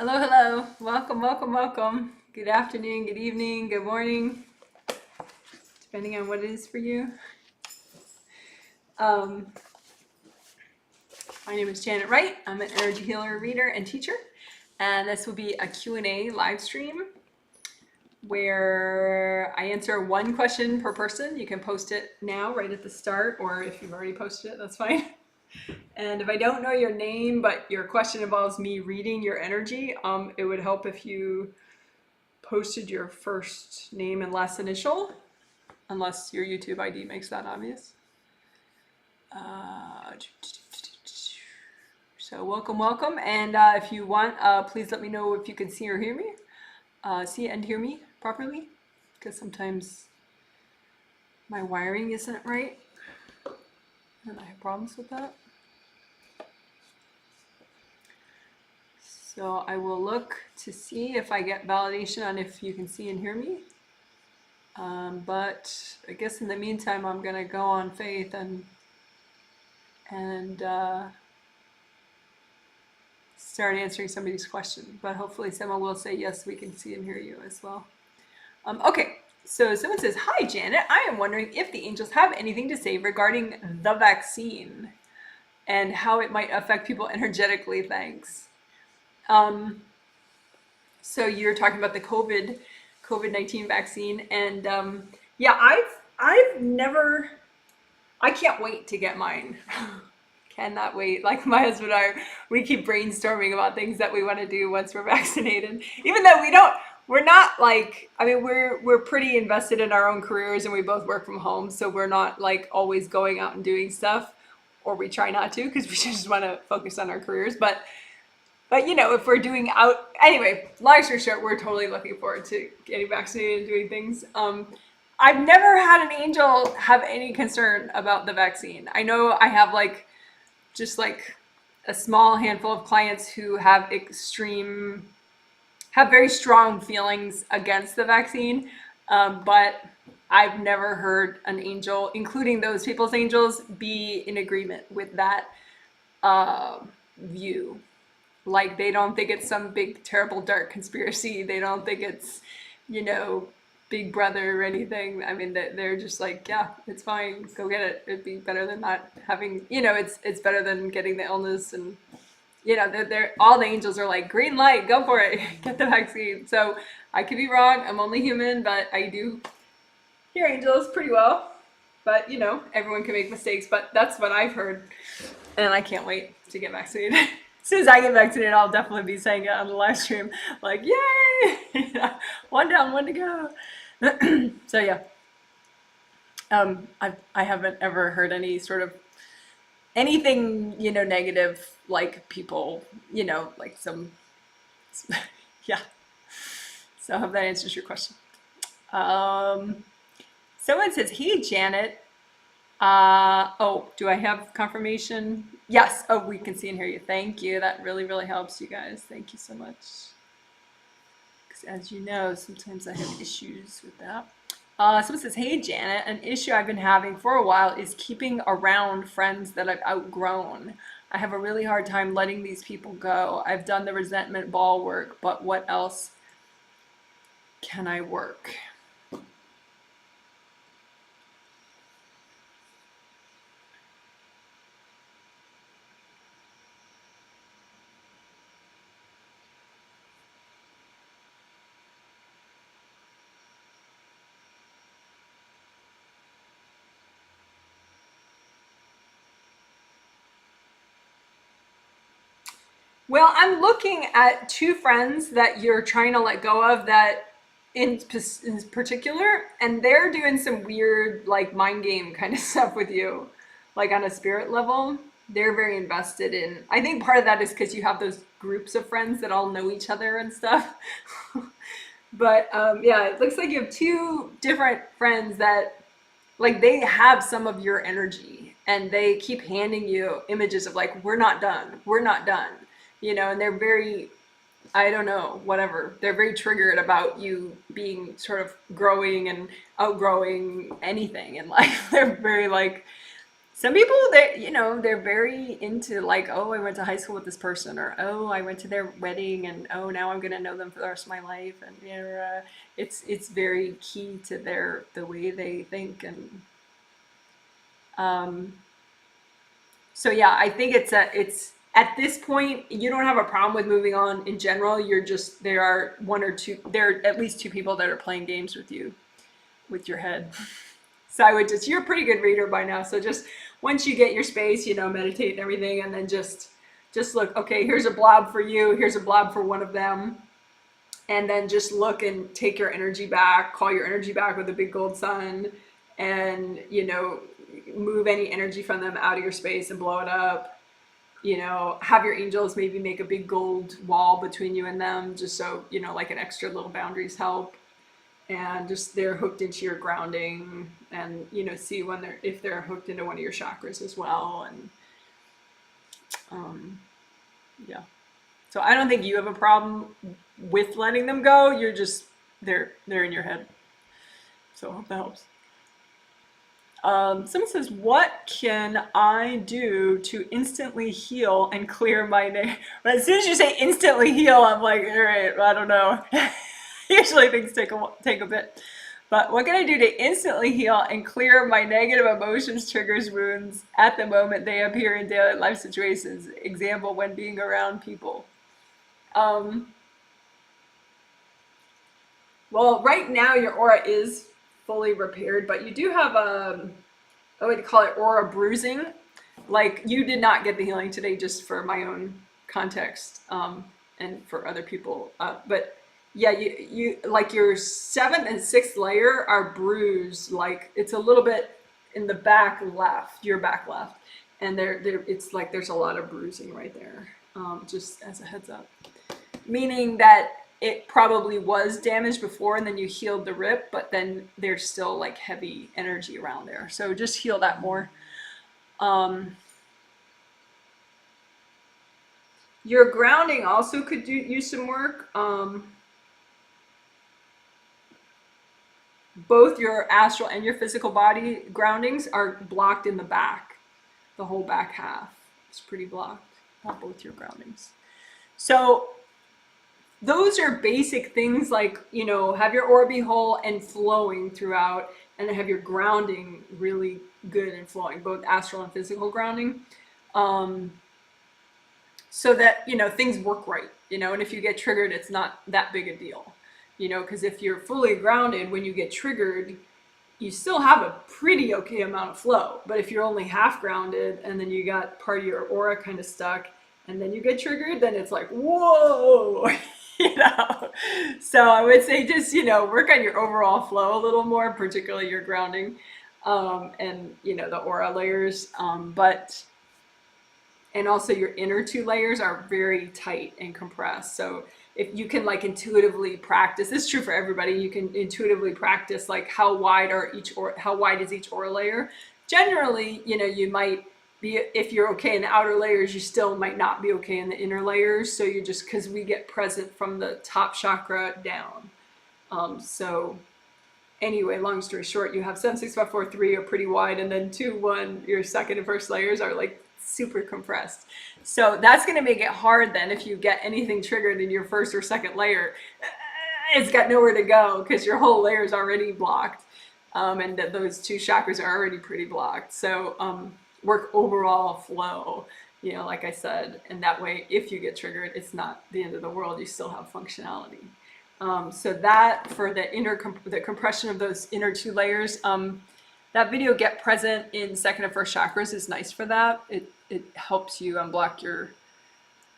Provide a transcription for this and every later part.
Hello, hello. Welcome, welcome, welcome. Good afternoon, good evening, good morning, depending on what it is for you. Um, my name is Janet Wright. I'm an energy healer, reader, and teacher. And this will be a Q&A live stream where I answer one question per person. You can post it now right at the start, or if you've already posted it, that's fine. And if I don't know your name, but your question involves me reading your energy, it would help if you posted your first name and last initial, unless your YouTube ID makes that obvious. So welcome, welcome. And if you want, please let me know if you can see or hear me. See and hear me properly, because sometimes my wiring isn't right, and I have problems with that. So I will look to see if I get validation on if you can see and hear me. But I guess in the meantime, I'm gonna go on faith and start answering somebody's question. But hopefully someone will say, yes, we can see and hear you as well. Okay, so someone says, hi, Janet. I am wondering if the angels have anything to say regarding the vaccine and how it might affect people energetically. Thanks. So you're talking about the COVID-19 vaccine, and yeah, I've never, I can't wait to get mine. Cannot wait. Like my husband and I, we keep brainstorming about things that we want to do once we're vaccinated. Even though we're not like, I mean, we're pretty invested in our own careers, and we both work from home, so we're not like always going out and doing stuff, or we try not to because we just want to focus on our careers. But you know, if we're doing out, anyway, long story short, we're totally looking forward to getting vaccinated and doing things. I've never had an angel have any concern about the vaccine. I know I have just like a small handful of clients who have very strong feelings against the vaccine. But I've never heard an angel, including those people's angels, be in agreement with that view. Like, they don't think it's some big, terrible, dark conspiracy. They don't think it's, Big Brother or anything. I mean, they're just like, yeah, it's fine. Go get it. It'd be better than not having, it's better than getting the illness. And, they're all the angels are like, green light, go for it. Get the vaccine. So I could be wrong. I'm only human, but I do hear angels pretty well. But, everyone can make mistakes. But that's what I've heard. And I can't wait to get vaccinated. As soon as I get vaccinated, I'll definitely be saying it on the live stream, like, yay! One down, one to go. So yeah, I haven't ever heard any sort of anything, negative, like people, like some, yeah. So I hope that answers your question. Someone says, hey, Janet. Oh, do I have confirmation? Yes. Oh, we can see and hear you. Thank you. That really, really helps, you guys. Thank you so much. Because as you know, sometimes I have issues with that. Someone says, hey, Janet, an issue I've been having for a while is keeping around friends that I've outgrown. I have a really hard time letting these people go. I've done the resentment ball work, but what else can I work? Well, I'm looking at two friends that you're trying to let go of that in particular, and they're doing some weird like mind game kind of stuff with you, like on a spirit level. They're very invested in, I think part of that is because you have those groups of friends that all know each other and stuff. But yeah, it looks like you have two different friends that like they have some of your energy, and they keep handing you images of like, we're not done, we're not done, and they're very, I don't know, whatever, they're very triggered about you being sort of growing and outgrowing anything in life. They're very like, Some people, they, you know, they're very into like, oh, I went to high school with this person, or oh, I went to their wedding, and oh, now I'm gonna know them for the rest of my life, and you know, it's very key to their the way they think, and um, so yeah, I think it's at this point you don't have a problem with moving on in general. You're just there are one or two, there are at least two people that are playing games with you with your head. So I would just, you're a pretty good reader by now. So just once you get your space, you know, meditate and everything, and then just look, okay, here's a blob for you, here's a blob for one of them. And then just look and take your energy back, call your energy back with a big gold sun, and, you know, move any energy from them out of your space and blow it up. You know, have your angels maybe make a big gold wall between you and them, just so, you know, like an extra little boundaries help. And just they're hooked into your grounding, and you know, see when they're, if they're hooked into one of your chakras as well. And um yeah, so I don't think you have a problem with letting them go. You're just, they're in your head. So I hope that helps. Someone says, what can I do to instantly heal and clear my name? But as soon as you say instantly heal, I'm like, all right, I don't know. Usually things take a bit. But what can I do to instantly heal and clear my negative emotions, triggers, wounds at the moment they appear in daily life situations? Example, when being around people. Um, well, right now your aura is fully repaired, but you do have I would call it aura bruising. Like, you did not get the healing today, just for my own context, and for other people. But yeah, you like your seventh and sixth layer are bruised. Like, it's a little bit in the back left, your back left, and there it's like there's a lot of bruising right there. Just as a heads up, meaning that it probably was damaged before and then you healed the rip, but then there's still like heavy energy around there. So just heal that more. Um, your grounding also could use some work. Both your astral and your physical body groundings are blocked in the back. The whole back half is pretty blocked on both your groundings. So those are basic things, like, you know, have your aura be whole and flowing throughout, and have your grounding really good and flowing, both astral and physical grounding, so that, you know, things work right, you know, and if you get triggered, it's not that big a deal, you know, because if you're fully grounded, when you get triggered, you still have a pretty okay amount of flow. But if you're only half grounded and then you got part of your aura kind of stuck and then you get triggered, then it's like, whoa, you know. So I would say just, you know, work on your overall flow a little more, particularly your grounding, and, you know, the aura layers. And also your inner two layers are very tight and compressed. So if you can like intuitively practice, this is true for everybody, you can intuitively practice like how wide is each aura layer. Generally, you know, you might be, if you're okay in the outer layers, you still might not be okay in the inner layers. So you just, because we get present from the top chakra down. So anyway, long story short, you have 7, 6, 5, 4, 3 are pretty wide, and then 2, 1, your second and first layers are like super compressed. So that's going to make it hard then if you get anything triggered in your first or second layer. It's got nowhere to go because your whole layer is already blocked, and that those 2 chakras are already pretty blocked. So work overall flow, you know, like I said, and that way if you get triggered, it's not the end of the world, you still have functionality. So that for the compression of those inner 2 layers, that video, Get Present in Second and First Chakras, is nice for that. It helps you unblock your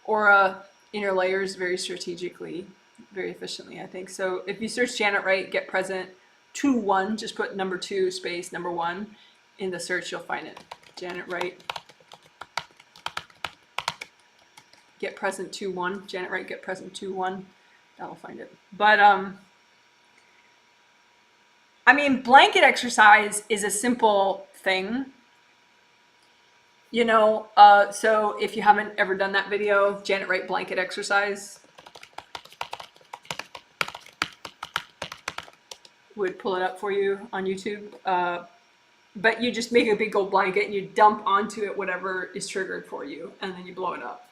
aura inner layers very strategically, very efficiently, I think. So if you search Janet Wright, Get Present 2-1, just put number 2 space number 1 in the search, you'll find it. Janet Wright, Get Present 2-1, Janet Wright, Get Present 2-1, that'll find it. But I mean, blanket exercise is a simple thing, you know. So if you haven't ever done that video, Janet Wright blanket exercise, would pull it up for you on YouTube. but you just make a big gold blanket and you dump onto it whatever is triggered for you, and then you blow it up,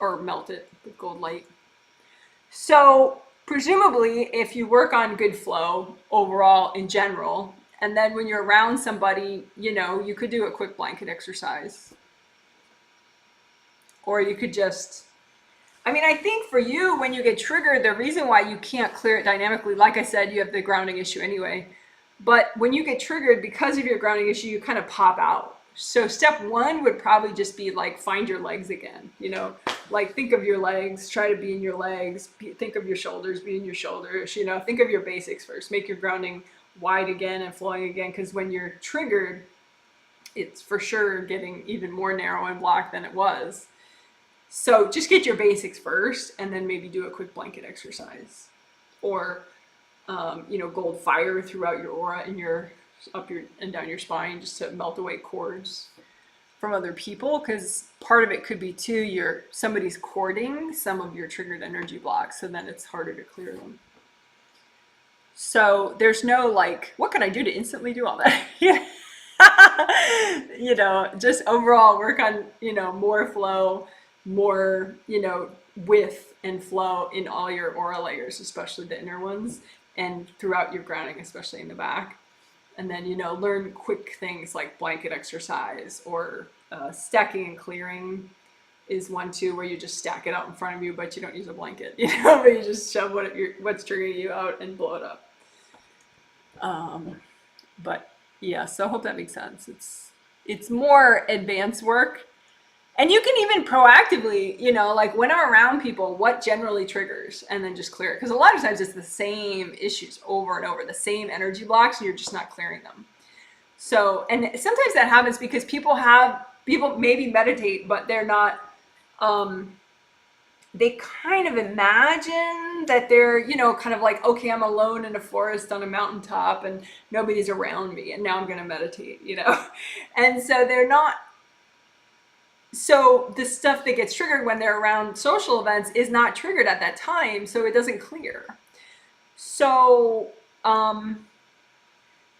or melt it with gold light. So presumably, if you work on good flow overall in general, and then when you're around somebody, you could do a quick blanket exercise, or you could just. I mean, I think for you, when you get triggered, the reason why you can't clear it dynamically, like I said, you have the grounding issue anyway. But when you get triggered because of your grounding issue, you kind of pop out. So step one would probably just be like, find your legs again. Like think of your legs, try to be in your legs. Think of your shoulders, be in your shoulders. Think of your basics first. Make your grounding wide again and flowing again. Because when you're triggered, it's for sure getting even more narrow and blocked than it was. So just get your basics first, and then maybe do a quick blanket exercise, or gold fire throughout your aura and up your and down your spine, just to melt away cords from other people. Because part of it could be too, somebody's cording some of your triggered energy blocks, so then it's harder to clear them. So there's no like, what can I do to instantly do all that? Just overall work on more flow, more width and flow in all your aura layers, especially the inner ones, and throughout your grounding, especially in the back. And then learn quick things like blanket exercise, or stacking and clearing is one too, where you just stack it out in front of you, but you don't use a blanket, but you just shove what's triggering you out and blow it up. But yeah, so I hope that makes sense. It's more advanced work. And you can even proactively, like when I'm around people, what generally triggers, and then just clear it. Because a lot of times it's the same issues over and over, the same energy blocks, and you're just not clearing them. So, and sometimes that happens because people maybe meditate, but they're not, they kind of imagine that they're, kind of like, okay, I'm alone in a forest on a mountaintop and nobody's around me, and now I'm going to meditate, And so they're not. So the stuff that gets triggered when they're around social events is not triggered at that time, so it doesn't clear. So, when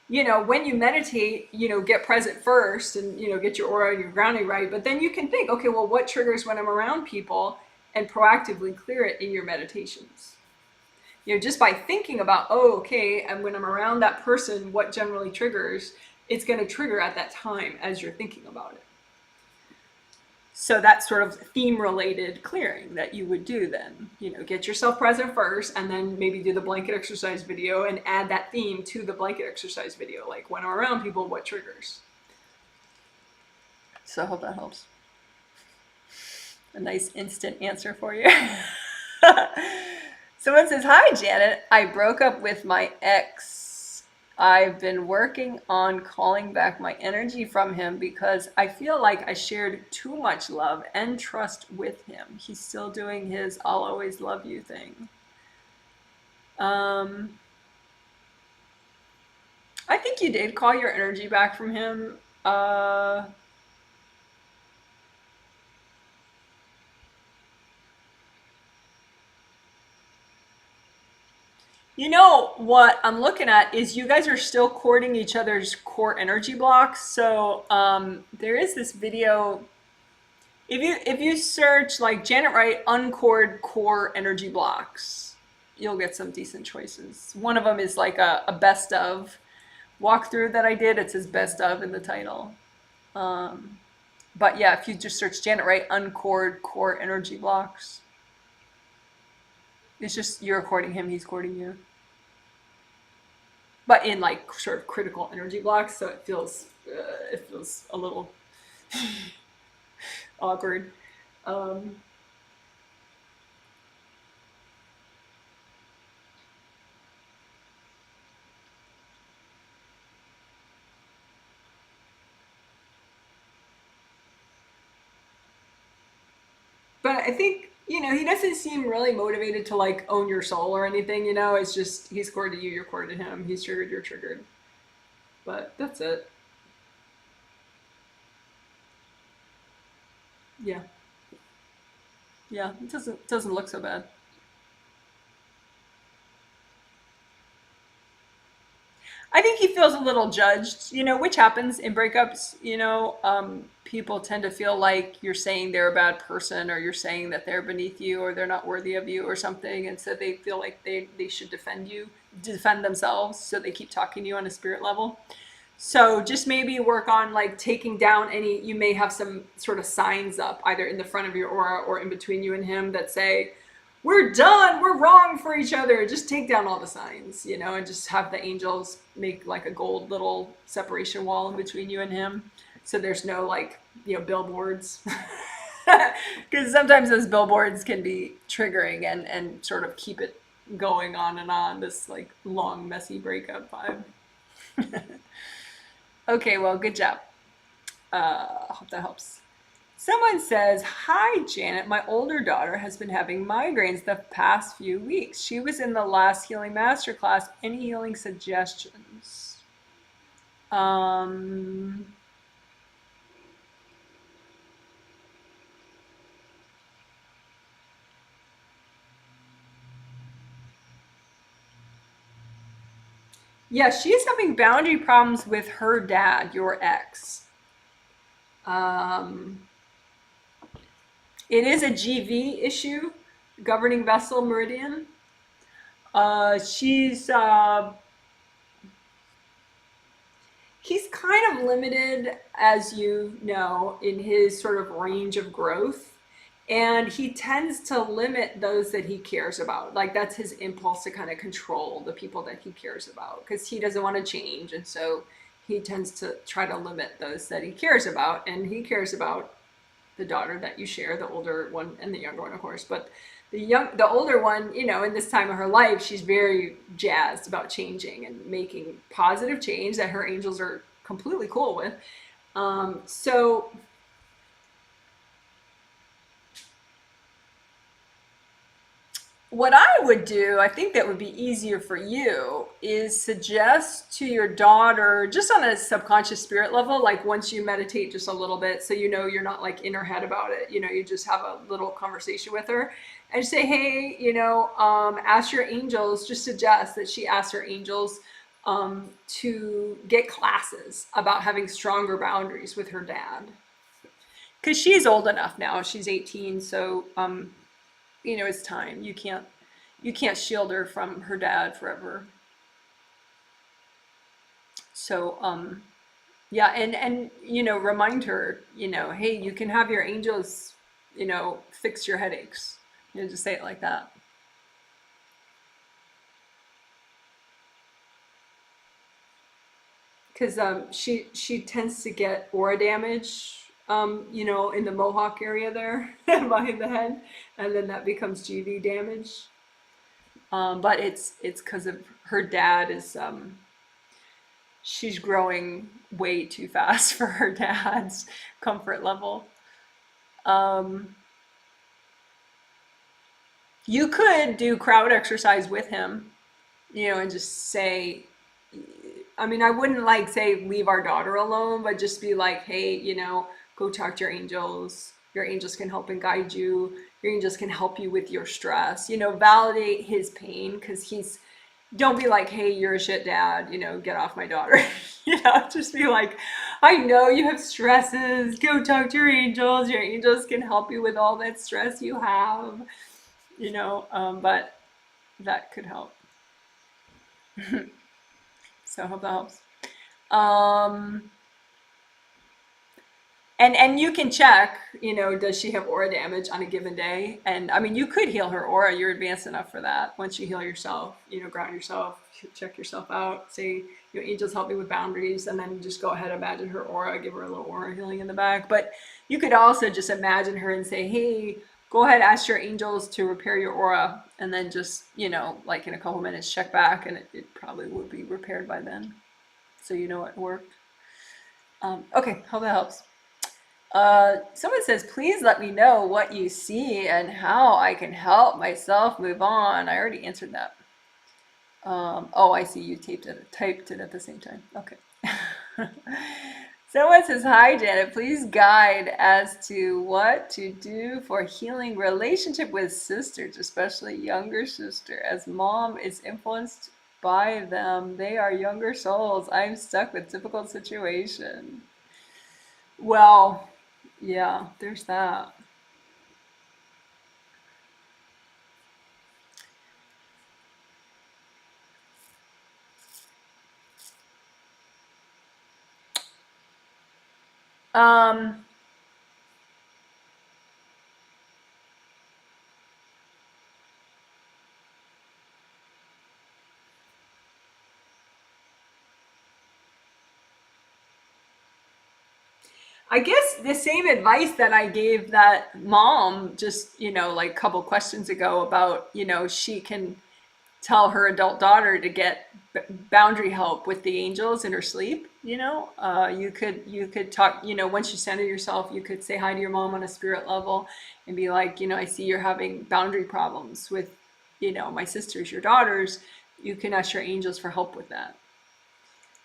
you meditate, get present first, and, get your aura and your grounding right. But then you can think, okay, well, what triggers when I'm around people, and proactively clear it in your meditations. Just by thinking about, oh, okay, and when I'm around that person, what generally triggers, it's going to trigger at that time as you're thinking about it. So that's sort of theme-related clearing that you would do then. Get yourself present first, and then maybe do the blanket exercise video and add that theme to the blanket exercise video. Like, when I'm around people, what triggers? So I hope that helps. A nice instant answer for you. Someone says, hi, Janet. I broke up with my ex. I've been working on calling back my energy from him because I feel like I shared too much love and trust with him. He's still doing his I'll always love you thing. I think you did call your energy back from him. What I'm looking at is you guys are still cording each other's core energy blocks. So there is this video. If you search like Janet Wright uncord core energy blocks, you'll get some decent choices. One of them is like a best of walkthrough that I did. It says best of in the title. But yeah, if you just search Janet Wright uncord core energy blocks, it's just you're courting him, he's courting you. But in like sort of critical energy blocks, so it feels a little awkward. But I think, he doesn't seem really motivated to like own your soul or anything, it's just he's cored to you, you're cored to him, he's triggered, you're triggered. But that's it. Yeah. Yeah, it doesn't look so bad. I think he feels a little judged, which happens in breakups. People tend to feel like you're saying they're a bad person, or you're saying that they're beneath you, or they're not worthy of you or something. And so they feel like they should defend themselves. So they keep talking to you on a spirit level. So just maybe work on like taking down you may have some sort of signs up either in the front of your aura or in between you and him that say, we're done, we're wrong for each other. Just take down all the signs, and just have the angels make like a gold little separation wall in between you and him. So there's no like, billboards. Because sometimes those billboards can be triggering and sort of keep it going on and on, this like long, messy breakup vibe. Okay, well, good job. Hope that helps. Someone says, hi, Janet. My older daughter has been having migraines the past few weeks. She was in the last healing masterclass. Any healing suggestions? Yeah, she's having boundary problems with her dad, your ex. Um, it is a GV issue, governing vessel meridian. She's He's kind of limited, as you know, in his sort of range of growth. And he tends to limit those that he cares about. Like that's his impulse to kind of control the people that he cares about because he doesn't want to change. And so he tends to try to limit those that he cares about. And he cares about the daughter that you share, the older one and the younger one, of course. But the older one, in this time of her life, she's very jazzed about changing and making positive change that her angels are completely cool with. So what I would do, I think that would be easier for you, is suggest to your daughter, just on a subconscious spirit level, like once you meditate just a little bit, so you're not like in her head about it, you just have a little conversation with her and say, hey, ask your angels, just suggest that she asks her angels to get classes about having stronger boundaries with her dad. Because she's old enough now, she's 18, so it's time. You can't shield her from her dad forever. So yeah, and remind her, hey, you can have your angels, fix your headaches. Just say it like that. Because she tends to get aura damage, in the mohawk area there behind the head, and then that becomes GV damage. But it's because of her dad is she's growing way too fast for her dad's comfort level. Um, you could do crowd exercise with him, and just say, I mean, I wouldn't like say leave our daughter alone, but just be like, hey, go talk to your angels. Your angels can help and guide you. Your angels can help you with your stress. Validate his pain because don't be like, hey, you're a shit dad, get off my daughter. Just be like, I know you have stresses. Go talk to your angels. Your angels can help you with all that stress you have, but that could help. So I hope that helps. Um, and you can check, does she have aura damage on a given day? And I mean, you could heal her aura. You're advanced enough for that. Once you heal yourself, ground yourself, check yourself out, say, your angels help me with boundaries, and then just go ahead, imagine her aura, give her a little aura healing in the back. But you could also just imagine her and say, hey, go ahead, ask your angels to repair your aura, and then just, like in a couple minutes, check back, and it probably would be repaired by then. So it worked. Okay, hope that helps. Someone says, please let me know what you see and how I can help myself move on. I already answered that. Oh, I see you typed it at the same time. Okay. Someone says, hi, Janet, please guide as to what to do for healing relationship with sisters, especially younger sister, as mom is influenced by them. They are younger souls. I'm stuck with difficult situation. Well, yeah, there's that. Um, I guess the same advice that I gave that mom just, like a couple questions ago about, she can tell her adult daughter to get boundary help with the angels in her sleep. You could talk, once you center yourself, you could say hi to your mom on a spirit level and be like, I see you're having boundary problems with, my sisters, your daughters. You can ask your angels for help with that.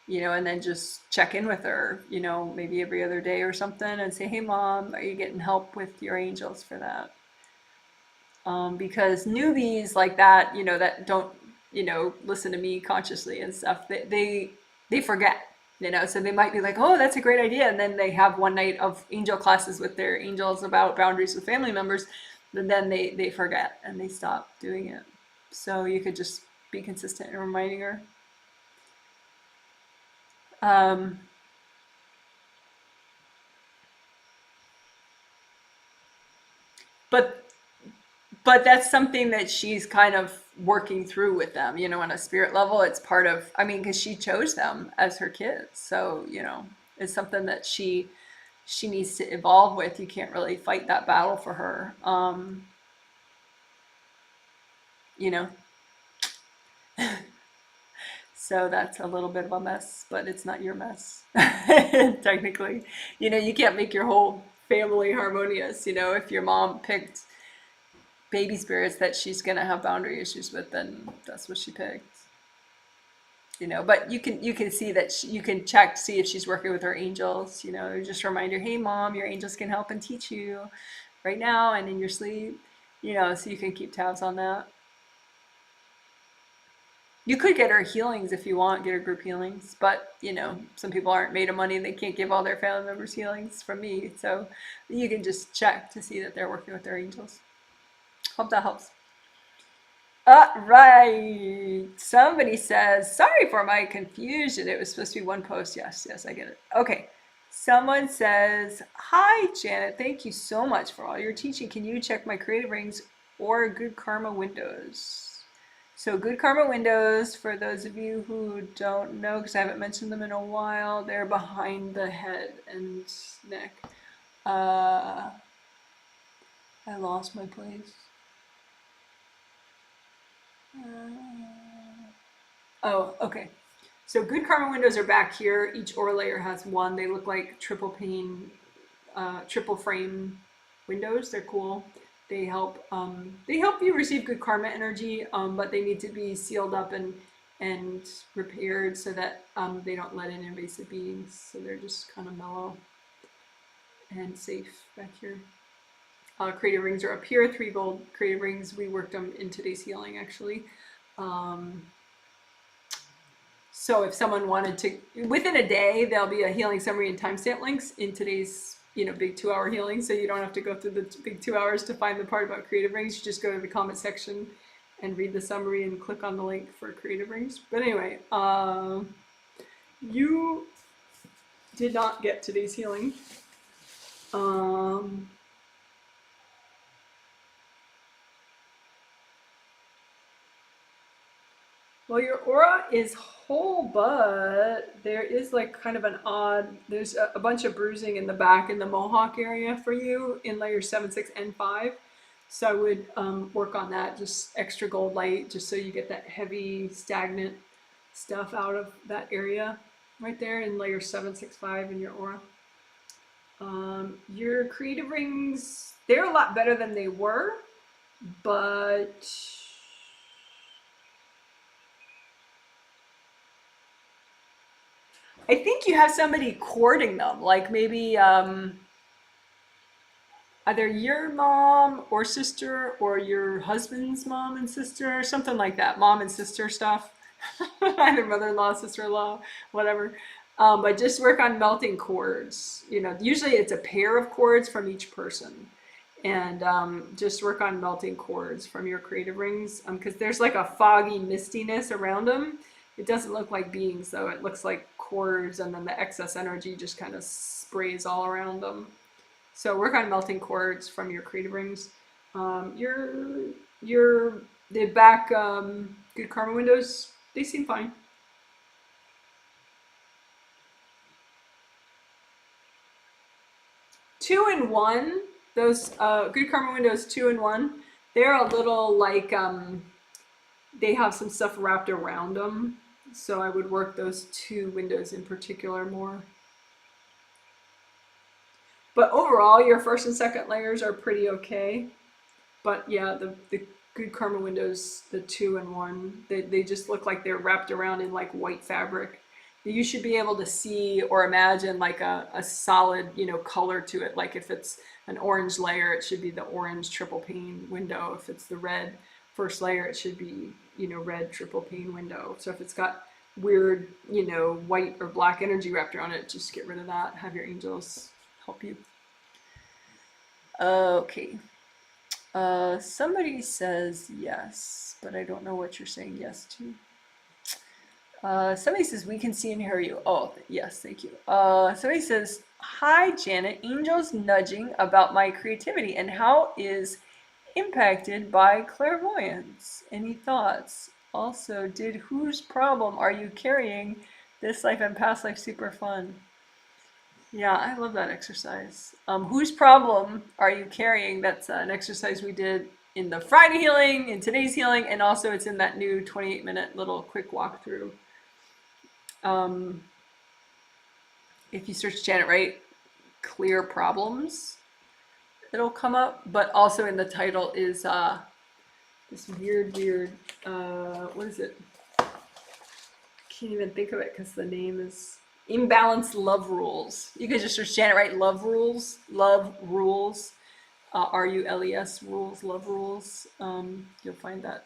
And then just check in with her, maybe every other day or something, and say, hey mom, are you getting help with your angels for that? Because newbies like that, that don't, listen to me consciously and stuff, they forget, so they might be like, oh, that's a great idea. And then they have one night of angel classes with their angels about boundaries with family members, but then they forget and they stop doing it. So you could just be consistent in reminding her. Um, but but that's something that she's kind of working through with them, on a spirit level. It's part of, I mean, because she chose them as her kids. So, it's something that she needs to evolve with. You can't really fight that battle for her. You know, so that's a little bit of a mess, but it's not your mess, technically. You can't make your whole family harmonious. If your mom picked baby spirits that she's gonna have boundary issues with, then that's what she picked. But you can see that you can check to see if she's working with her angels. Just remind her, hey mom, your angels can help and teach you right now and in your sleep. So you can keep tabs on that. You could get her healings if you want, get her group healings, but some people aren't made of money and they can't give all their family members healings from me. So you can just check to see that they're working with their angels. Hope that helps. Right. Somebody says, sorry for my confusion. It was supposed to be one post. Yes, yes, I get it. Okay. Someone says, hi, Janet. Thank you so much for all your teaching. Can you check my creative rings or good karma windows? So, good karma windows, for those of you who don't know, because I haven't mentioned them in a while, they're behind the head and neck. Uh, I lost my place. Oh, okay. So good karma windows are back here. Each aura layer has one. They look like triple pane, triple frame windows. They're cool. They help you receive good karma energy, but they need to be sealed up and repaired so that they don't let in invasive beings. So they're just kind of mellow and safe back here. Creative rings are up here. 3 gold creative rings. We worked them in today's healing actually. Um, So if someone wanted to, within a day, there'll be a healing summary and timestamp links in today's, big 2 hour healing. So you don't have to go through the big 2 hours to find the part about creative rings. You just go to the comment section and read the summary and click on the link for creative rings. But anyway, you did not get today's healing. Um, Well, your aura is whole, but there is like kind of an odd, there's a bunch of bruising in the back in the mohawk area for you in layer 7, 6, and 5. So I would work on that, just extra gold light, just so you get that heavy, stagnant stuff out of that area right there in layer 7, 6, 5 in your aura. Your creative rings, they're a lot better than they were, but I think you have somebody courting them, like maybe either your mom or sister or your husband's mom and sister or something like that, mom and sister stuff. either mother-in-law, sister-in-law, whatever. But just work on melting chords. You know, usually it's a pair of chords from each person. And just work on melting chords from your creative rings because there's like a foggy mistiness around them. It doesn't look like beings though. It looks like chords, and then the excess energy just kind of sprays all around them. So work on melting chords from your creative rings. Your the back good karma windows, they seem fine. 2 and 1, those good karma windows 2 and 1, they're a little like they have some stuff wrapped around them. So I would work those 2 windows in particular more. But overall, your first and second layers are pretty okay. But yeah, the good karma windows, the 2 and 1, they just look like they're wrapped around in like white fabric. You should be able to see or imagine like a solid, you know, color to it. Like if it's an orange layer, it should be the orange triple pane window. If it's the red first layer, it should be, you know, red triple pane window. So if it's got weird, you know, white or black energy wrapped around it, just get rid of that. Have your angels help you. Okay. Somebody says yes, but I don't know what you're saying yes to. Somebody says we can see and hear you. Oh, yes, thank you. Somebody says, hi, Janet. Angels nudging about my creativity and how is impacted by clairvoyance. Any thoughts? Also, did whose problem are you carrying? This life and past life super fun. Yeah, I love that exercise. Whose problem are you carrying? That's an exercise we did in the Friday healing, in today's healing, and also it's in that new 28-minute little quick walkthrough. If you search Janet Wright, clear problems, it'll come up. But also in the title is this weird, what is it? Can't even think of it because the name is Imbalanced Love Rules. You can just search Janet Wright Love Rules, RULES rules, love rules. You'll find that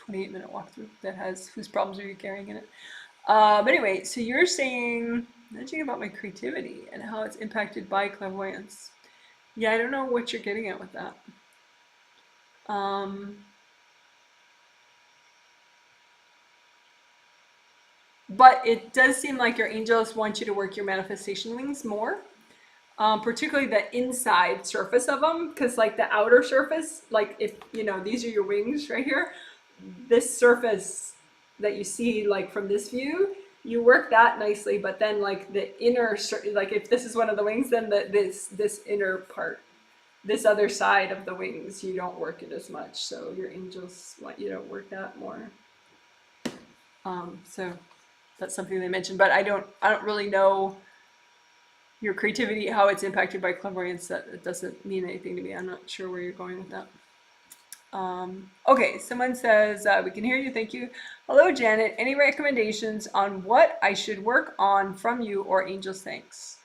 28-minute walkthrough that has whose problems are you carrying in it. But anyway, so you're saying nudging about my creativity and how it's impacted by clairvoyance. Yeah, I don't know what you're getting at with that. But it does seem like your angels want you to work your manifestation wings more, particularly the inside surface of them, because like the outer surface, like if, you know, these are your wings right here, this surface that you see like from this view, you work that nicely, but then like the inner, like if this is one of the wings, then this inner part, this other side of the wings, you don't work it as much. So your angels want you to work that more. So that's something they mentioned, but I don't really know your creativity, how it's impacted by clairvoyance. That it doesn't mean anything to me. I'm not sure where you're going with that. Okay, someone says, we can hear you, thank you. Hello, Janet. Any recommendations on what I should work on from you or angels? Thanks.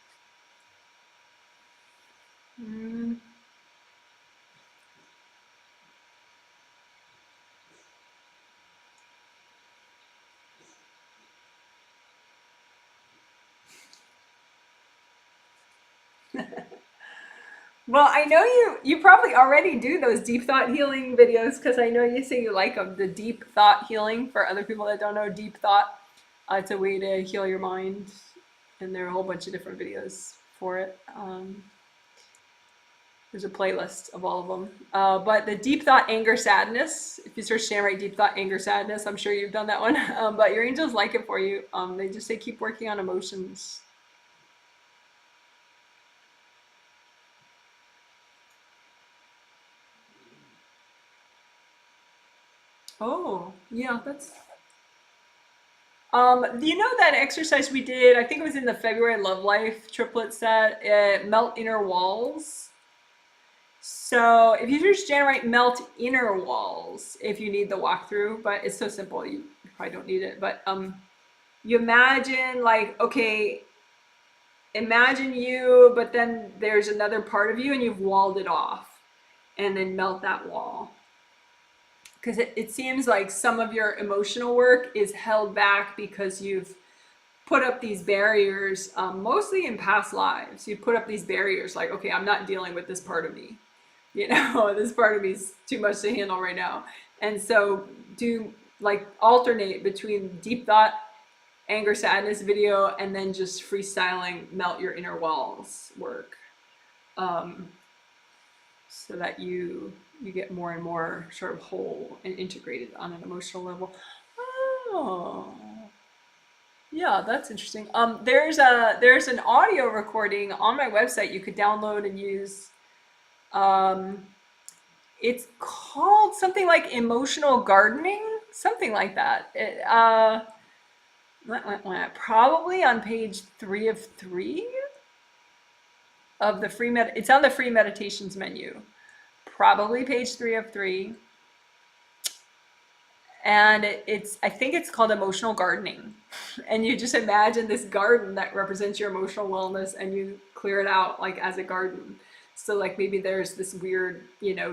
Well, I know you probably already do those deep thought healing videos because I know you say you like them. The deep thought healing, for other people that don't know, deep thought, it's a way to heal your mind, and there are a whole bunch of different videos for it. There's a playlist of all of them. But the deep thought, anger, sadness, if you search Janet Wright deep thought, anger, sadness, I'm sure you've done that one. But your angels like it for you. They just say keep working on emotions. Oh, yeah, that's. You know that exercise we did? I think it was in the February Love Life triplet set. Melt inner walls. So if you just generate melt inner walls, if you need the walkthrough, but it's so simple you probably don't need it. But you imagine like, okay, imagine you, but then there's another part of you and you've walled it off, and then melt that wall. because it seems like some of your emotional work is held back because you've put up these barriers, mostly in past lives. You put up these barriers like, okay, I'm not dealing with this part of me. You know, this part of me is too much to handle right now. And so do like alternate between deep thought, anger, sadness video, and then just freestyling melt your inner walls work. So that you get more and more sort of whole and integrated on an emotional level. Oh, yeah, that's interesting. There's an audio recording on my website you could download and use. Um, it's called something like emotional gardening, something like that. Probably on page 3 of 3 of the it's on the free meditations menu. Probably page 3 of 3. And I think it's called emotional gardening. And you just imagine this garden that represents your emotional wellness, and you clear it out like as a garden. So like maybe there's this weird,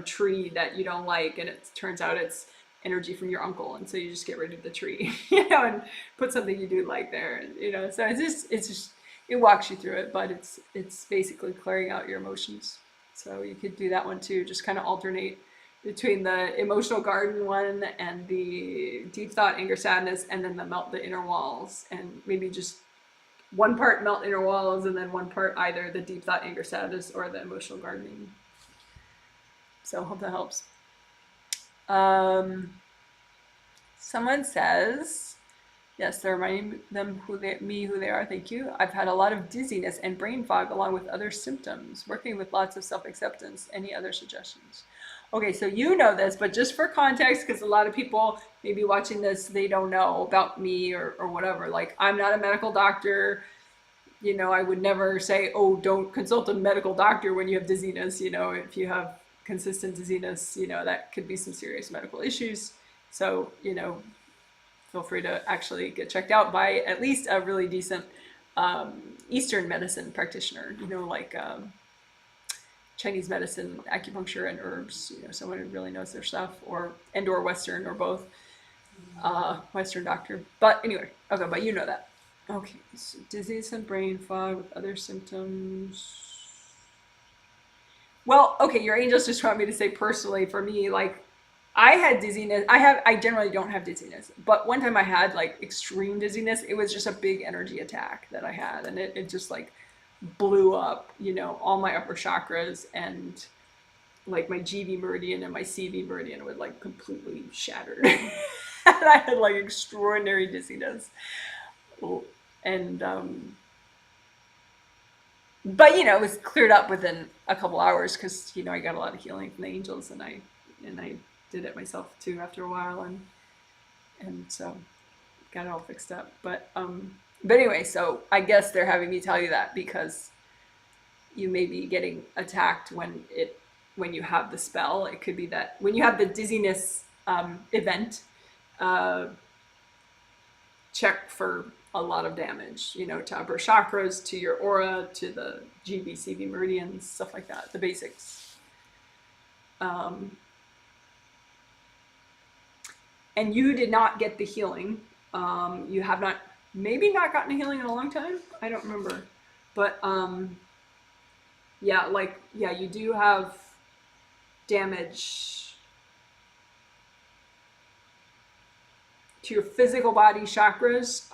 tree that you don't like, and it turns out it's energy from your uncle, and so you just get rid of the tree, and put something you do like there, and so it's just it walks you through it, but it's basically clearing out your emotions. So you could do that one too, just kind of alternate between the emotional garden one and the deep thought, anger, sadness, and then the melt the inner walls, and maybe just one part melt inner walls and then one part either the deep thought, anger, sadness, or the emotional gardening. So hope that helps. Someone says, yes, they're reminding them who they are. Thank you. I've had a lot of dizziness and brain fog along with other symptoms. Working with lots of self-acceptance. Any other suggestions? Okay, so you know this, but just for context, because a lot of people maybe watching this, they don't know about me or whatever. Like, I'm not a medical doctor. I would never say, oh, don't consult a medical doctor when you have dizziness. If you have consistent dizziness, that could be some serious medical issues. So, feel free to actually get checked out by at least a really decent Eastern medicine practitioner, like Chinese medicine, acupuncture, and herbs, someone who really knows their stuff, or Western, or both, Western doctor. But anyway, okay, but you know that. Okay, so dizziness and brain fog with other symptoms. Well, okay, your angels just want me to say personally for me, like, I had dizziness. I generally don't have dizziness, but one time I had like extreme dizziness. It was just a big energy attack that I had, and it just like blew up, all my upper chakras, and like my GV meridian and my CV meridian would like completely shattered. And I had like extraordinary dizziness. And but it was cleared up within a couple hours because I got a lot of healing from the angels, and I did it myself too after a while, and so got it all fixed up. But anyway, so I guess they're having me tell you that because you may be getting attacked when you have the spell. It could be that when you have the dizziness event, check for a lot of damage, to upper chakras, to your aura, to the GBCV meridians, stuff like that, the basics. And you did not get the healing. You have maybe not gotten a healing in a long time. I don't remember. But you do have damage to your physical body chakras,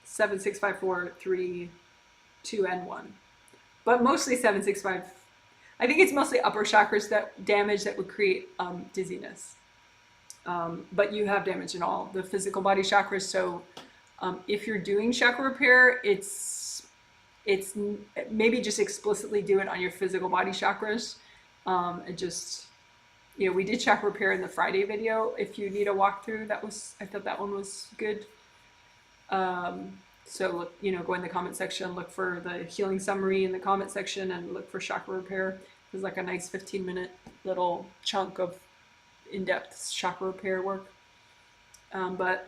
7, 6, 5, 4, 3, 2, and 1. But mostly 7, 6, 5. I think it's mostly upper chakras that damage that would create dizziness. But you have damage in all the physical body chakras. So if you're doing chakra repair, it's maybe just explicitly do it on your physical body chakras. And just, we did chakra repair in the Friday video. If you need a walkthrough, I thought that one was good. So look, go in the comment section, look for the healing summary in the comment section, and look for chakra repair. There's like a nice 15-minute little chunk of in-depth chakra repair work. But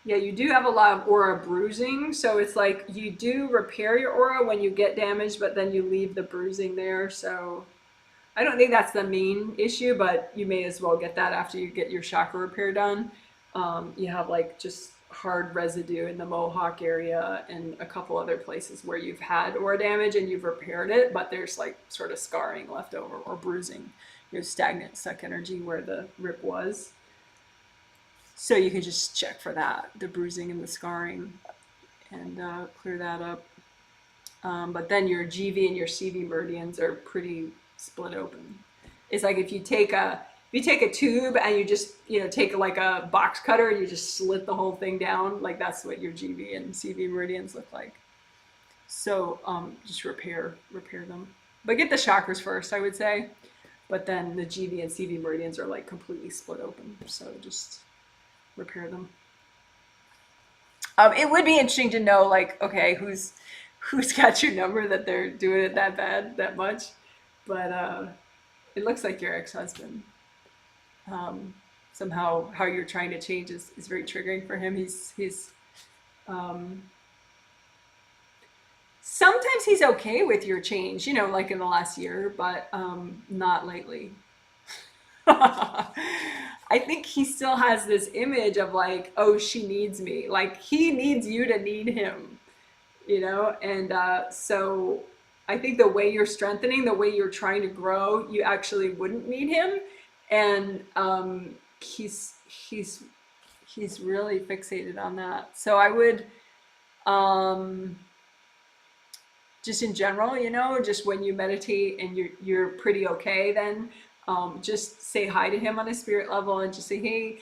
Yeah, you do have a lot of aura bruising, so it's like you do repair your aura when you get damaged, but then you leave the bruising there. So I don't think that's the main issue, but you may as well get that after you get your chakra repair done. You have like just hard residue in the mohawk area and a couple other places where you've had aura damage and you've repaired it, but there's like sort of scarring left over or bruising, stagnant, stuck energy where the rip was. So you can just check for that, the bruising and the scarring, and clear that up. But then your GV and your CV meridians are pretty split open. It's like if you take a tube and you just take like a box cutter and you just slit the whole thing down, like that's what your GV and CV meridians look like. So just repair them, but get the chakras first, I would say. But then the GV and CV meridians are like completely split open, so just repair them. It would be interesting to know, like, okay, who's got your number that they're doing it that bad, that much. But it looks like your ex-husband. Somehow, how you're trying to change is very triggering for him. He's um, sometimes he's okay with your change, like in the last year, but not lately. I think he still has this image of like, oh, she needs me. Like he needs you to need him, And so I think the way you're strengthening, the way you're trying to grow, you actually wouldn't need him. And he's really fixated on that. So I would just in general, just when you meditate and you're pretty okay, then just say hi to him on a spirit level and just say, hey,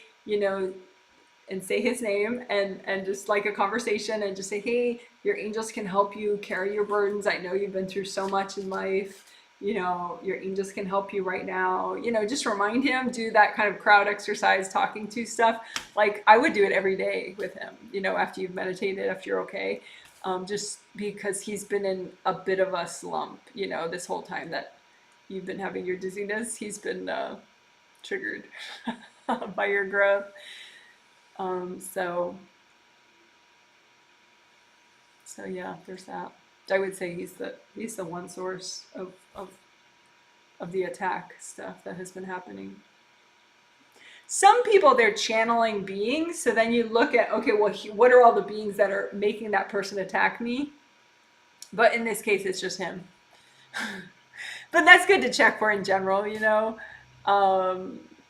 and say his name and just like a conversation and just say, hey, your angels can help you carry your burdens. I know you've been through so much in life. Your angels can help you right now. Just remind him, do that kind of crowd exercise, talking to stuff. Like I would do it every day with him, after you've meditated, after you're okay. Just because he's been in a bit of a slump, this whole time that you've been having your dizziness, he's been triggered by your growth. So yeah, there's that. I would say he's the one source of the attack stuff that has been happening. Some people, they're channeling beings, so then you look at, okay, well, what are all the beings that are making that person attack me? But in this case, it's just him. But that's good to check for in general,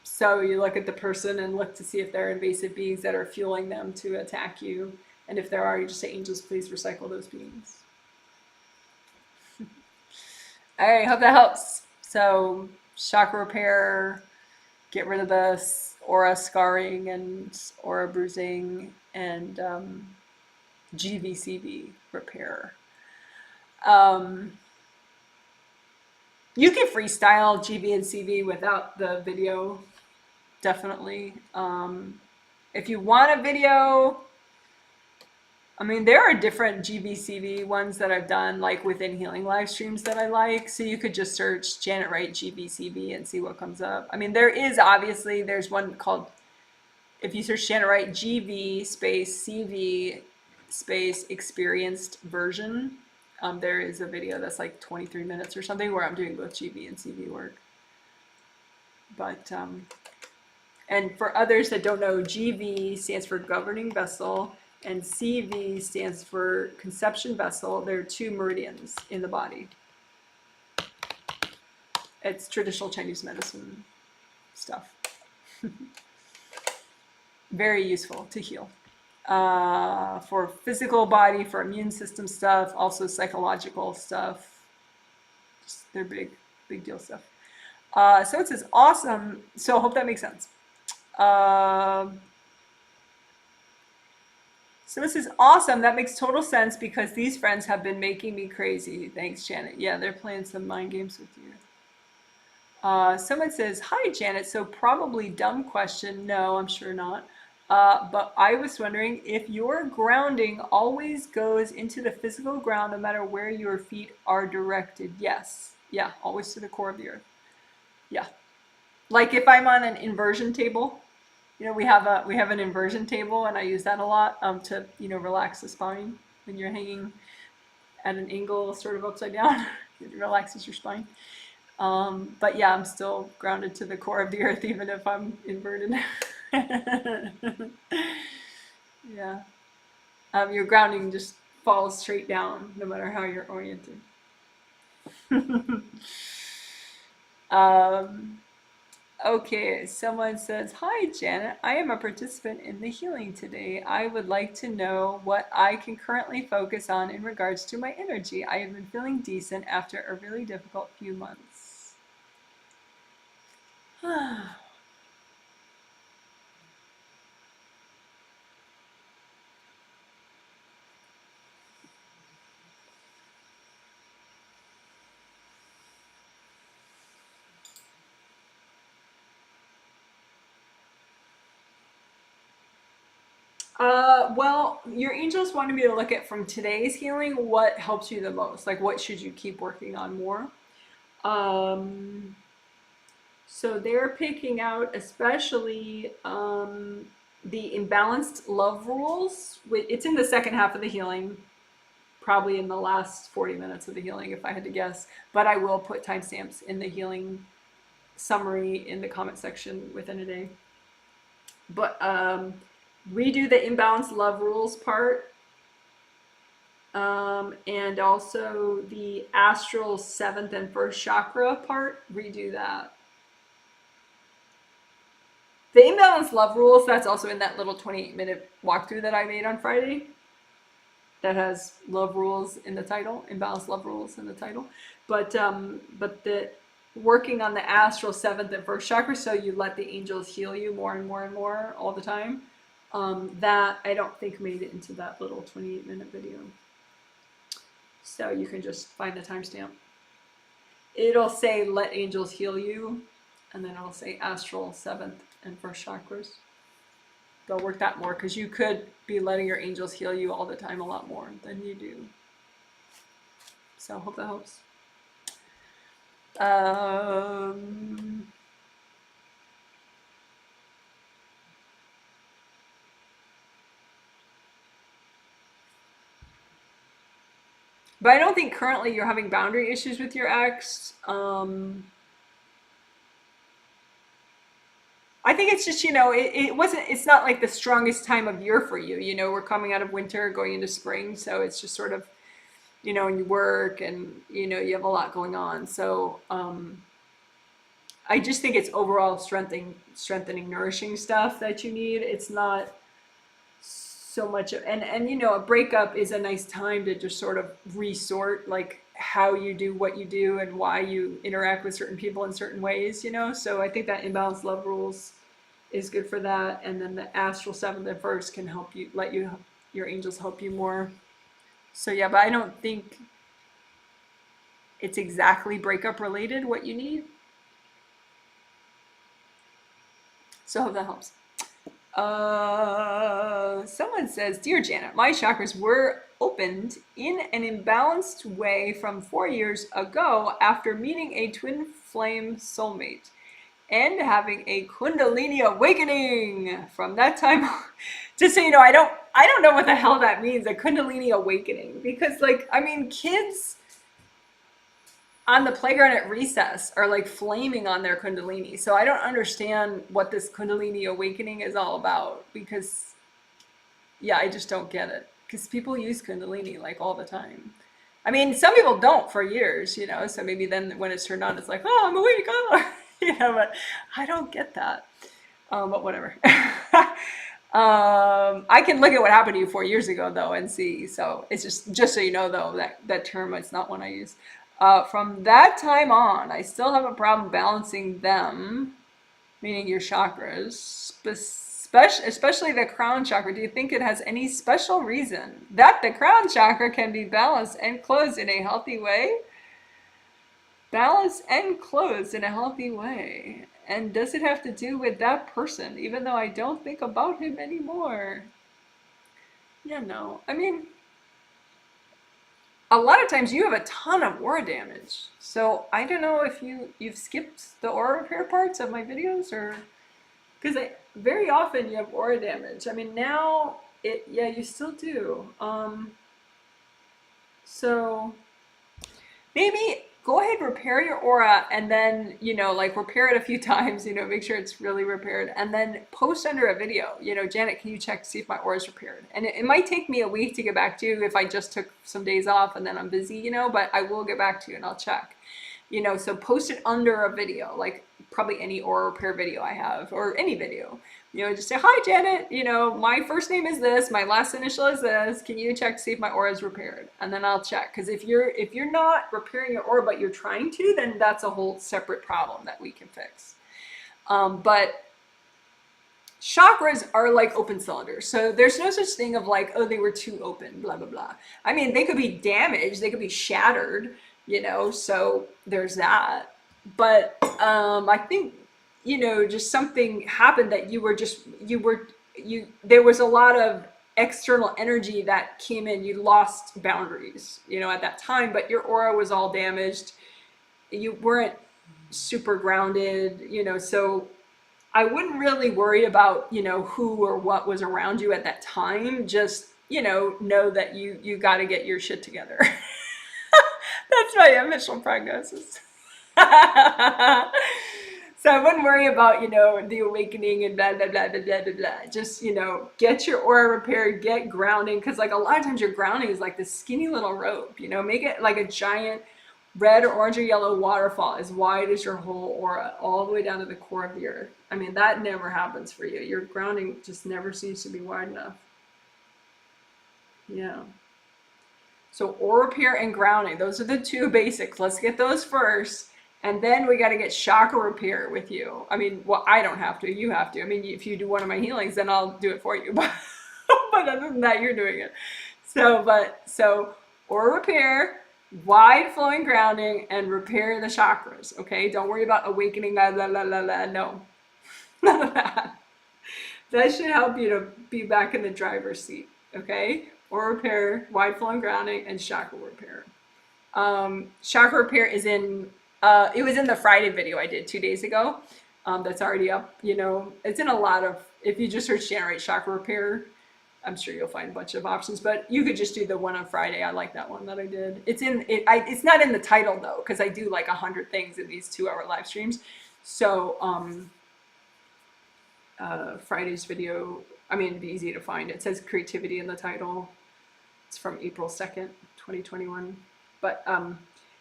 So you look at the person and look to see if there are invasive beings that are fueling them to attack you. And if there are, you just say, angels, please recycle those beings. All right, hope that helps. So chakra repair, get rid of the aura scarring and aura bruising, and GVCV repair. You can freestyle GV and CV without the video, definitely. If you want a video, I mean, there are different GVCV ones that I've done, like within healing live streams that I like. So you could just search Janet Wright GVCV and see what comes up. I mean, there's one called, if you search Janet Wright GV space CV space experienced version, there is a video that's like 23 minutes or something where I'm doing both GV and CV work. But, and for others that don't know, GV stands for governing vessel, and CV stands for conception vessel. There are two meridians in the body. It's traditional Chinese medicine stuff. Very useful to heal. For physical body, for immune system stuff, also psychological stuff. They're big deal stuff. So it says awesome. So I hope that makes sense. So this is awesome. That makes total sense because these friends have been making me crazy. Thanks, Janet. Yeah, they're playing some mind games with you. Someone says, hi, Janet. So probably dumb question. No, I'm sure not. But I was wondering if your grounding always goes into the physical ground no matter where your feet are directed. Yes. Yeah, always to the core of the earth. Yeah. Like if I'm on an inversion table, we have an inversion table, and I use that a lot to relax the spine when you're hanging at an angle, sort of upside down. It relaxes your spine. But yeah, I'm still grounded to the core of the earth, even if I'm inverted. Yeah. Your grounding just falls straight down, no matter how you're oriented. um, okay, someone says, "Hi, Janet. I am a participant in the healing today. I would like to know what I can currently focus on in regards to my energy. I have been feeling decent after a really difficult few months." Well, your angels wanted me to look at from today's healing what helps you the most. Like, what should you keep working on more? Um, so they're picking out especially the imbalanced love rules. It's in the second half of the healing, probably in the last 40 minutes of the healing, if I had to guess. But I will put timestamps in the healing summary in the comment section within a day. But redo the imbalanced love rules part. And also the astral 7th and 1st chakra part, redo that. The imbalanced love rules, that's also in that little 28-minute walkthrough that I made on Friday. That has love rules in the title, imbalanced love rules in the title. But the working on the astral 7th and 1st chakra, so you let the angels heal you more and more and more all the time. That I don't think made it into that little 28-minute video. So you can just find the timestamp. It'll say let angels heal you, and then it'll say astral 7th and 1st chakras. They'll work that more, because you could be letting your angels heal you all the time a lot more than you do. So I hope that helps. But I don't think currently you're having boundary issues with your ex. I think it's just, it's not like the strongest time of year for you. We're coming out of winter, going into spring. So it's just sort of, and you work and, you have a lot going on. So I just think it's overall strengthening, nourishing stuff that you need. It's not so much of, and a breakup is a nice time to just sort of resort like how you do what you do and why you interact with certain people in certain ways, so I think that imbalanced love rules is good for that. And then the astral 7th and 1st can help you, your angels help you more. So yeah, but I don't think it's exactly breakup related what you need. So I hope that helps. Someone says, "Dear Janet, my chakras were opened in an imbalanced way from 4 years ago after meeting a twin flame soulmate and having a Kundalini awakening. From that time," just so you know, I don't know what the hell that means, a Kundalini awakening, because kids on the playground at recess are like flaming on their Kundalini. So I don't understand what this Kundalini awakening is all about, because yeah, I just don't get it, because people use Kundalini like all the time. Some people don't for years, so maybe then when it's turned on, it's like, oh, I'm awake, oh. But I don't get that. But whatever. I can look at what happened to you 4 years ago though and see. So it's just so you know though, that term, it's not one I use. From that time on, I still have a problem balancing them, meaning your chakras, especially the crown chakra. Do you think it has any special reason that the crown chakra can be balanced and closed in a healthy way? Balanced and closed in a healthy way. And does it have to do with that person, even though I don't think about him anymore? Yeah, no. A lot of times you have a ton of aura damage. So I don't know if you've skipped the aura repair parts of my videos, or because very often you have aura damage. I mean, now yeah, you still do. So maybe go ahead, repair your aura, and then, like repair it a few times, make sure it's really repaired, and then post under a video, Janet, can you check to see if my aura is repaired? And it might take me a week to get back to you if I just took some days off and then I'm busy, but I will get back to you and I'll check. So post it under a video, like probably any aura repair video I have, or any video. Just say, hi, Janet, my first name is this, my last initial is this. Can you check to see if my aura is repaired? And then I'll check. Because if you're not repairing your aura, but you're trying to, then that's a whole separate problem that we can fix. But chakras are like open cylinders. So there's no such thing of like, oh, they were too open, blah, blah, blah. I mean, they could be damaged, they could be shattered, so there's that. But I think, just something happened that there was a lot of external energy that came in. You lost boundaries, at that time, but your aura was all damaged. You weren't super grounded, so I wouldn't really worry about, who or what was around you at that time. Just, know that you got to get your shit together. That's my initial prognosis. So I wouldn't worry about, the awakening and blah, blah, blah, blah, blah, blah, blah. Just, get your aura repaired, get grounding. Because, like, a lot of times your grounding is like this skinny little rope, make it like a giant red or orange or yellow waterfall as wide as your whole aura, all the way down to the core of the earth. I mean, that never happens for you. Your grounding just never seems to be wide enough. Yeah. So aura repair and grounding, those are the two basics. Let's get those first. And then we got to get chakra repair with you. I mean, well, I don't have to. You have to. I mean, if you do one of my healings, then I'll do it for you. But other than that, you're doing it. So aura repair, wide flowing grounding, and repair the chakras. Okay, don't worry about awakening. La la la la la. No, none of that. That should help you to be back in the driver's seat. Okay, aura repair, wide flowing grounding, and chakra repair. Chakra repair is in. It was in the Friday video I did 2 days ago. That's already up. It's in a lot of. If you just search generate chakra repair, I'm sure you'll find a bunch of options. But you could just do the one on Friday. I like that one that I did. It's in it. It's not in the title though, because I do like 100 things in these 2-hour live streams. So Friday's video. I mean, it'd be easy to find. It says creativity in the title. It's from April 2nd, 2021. But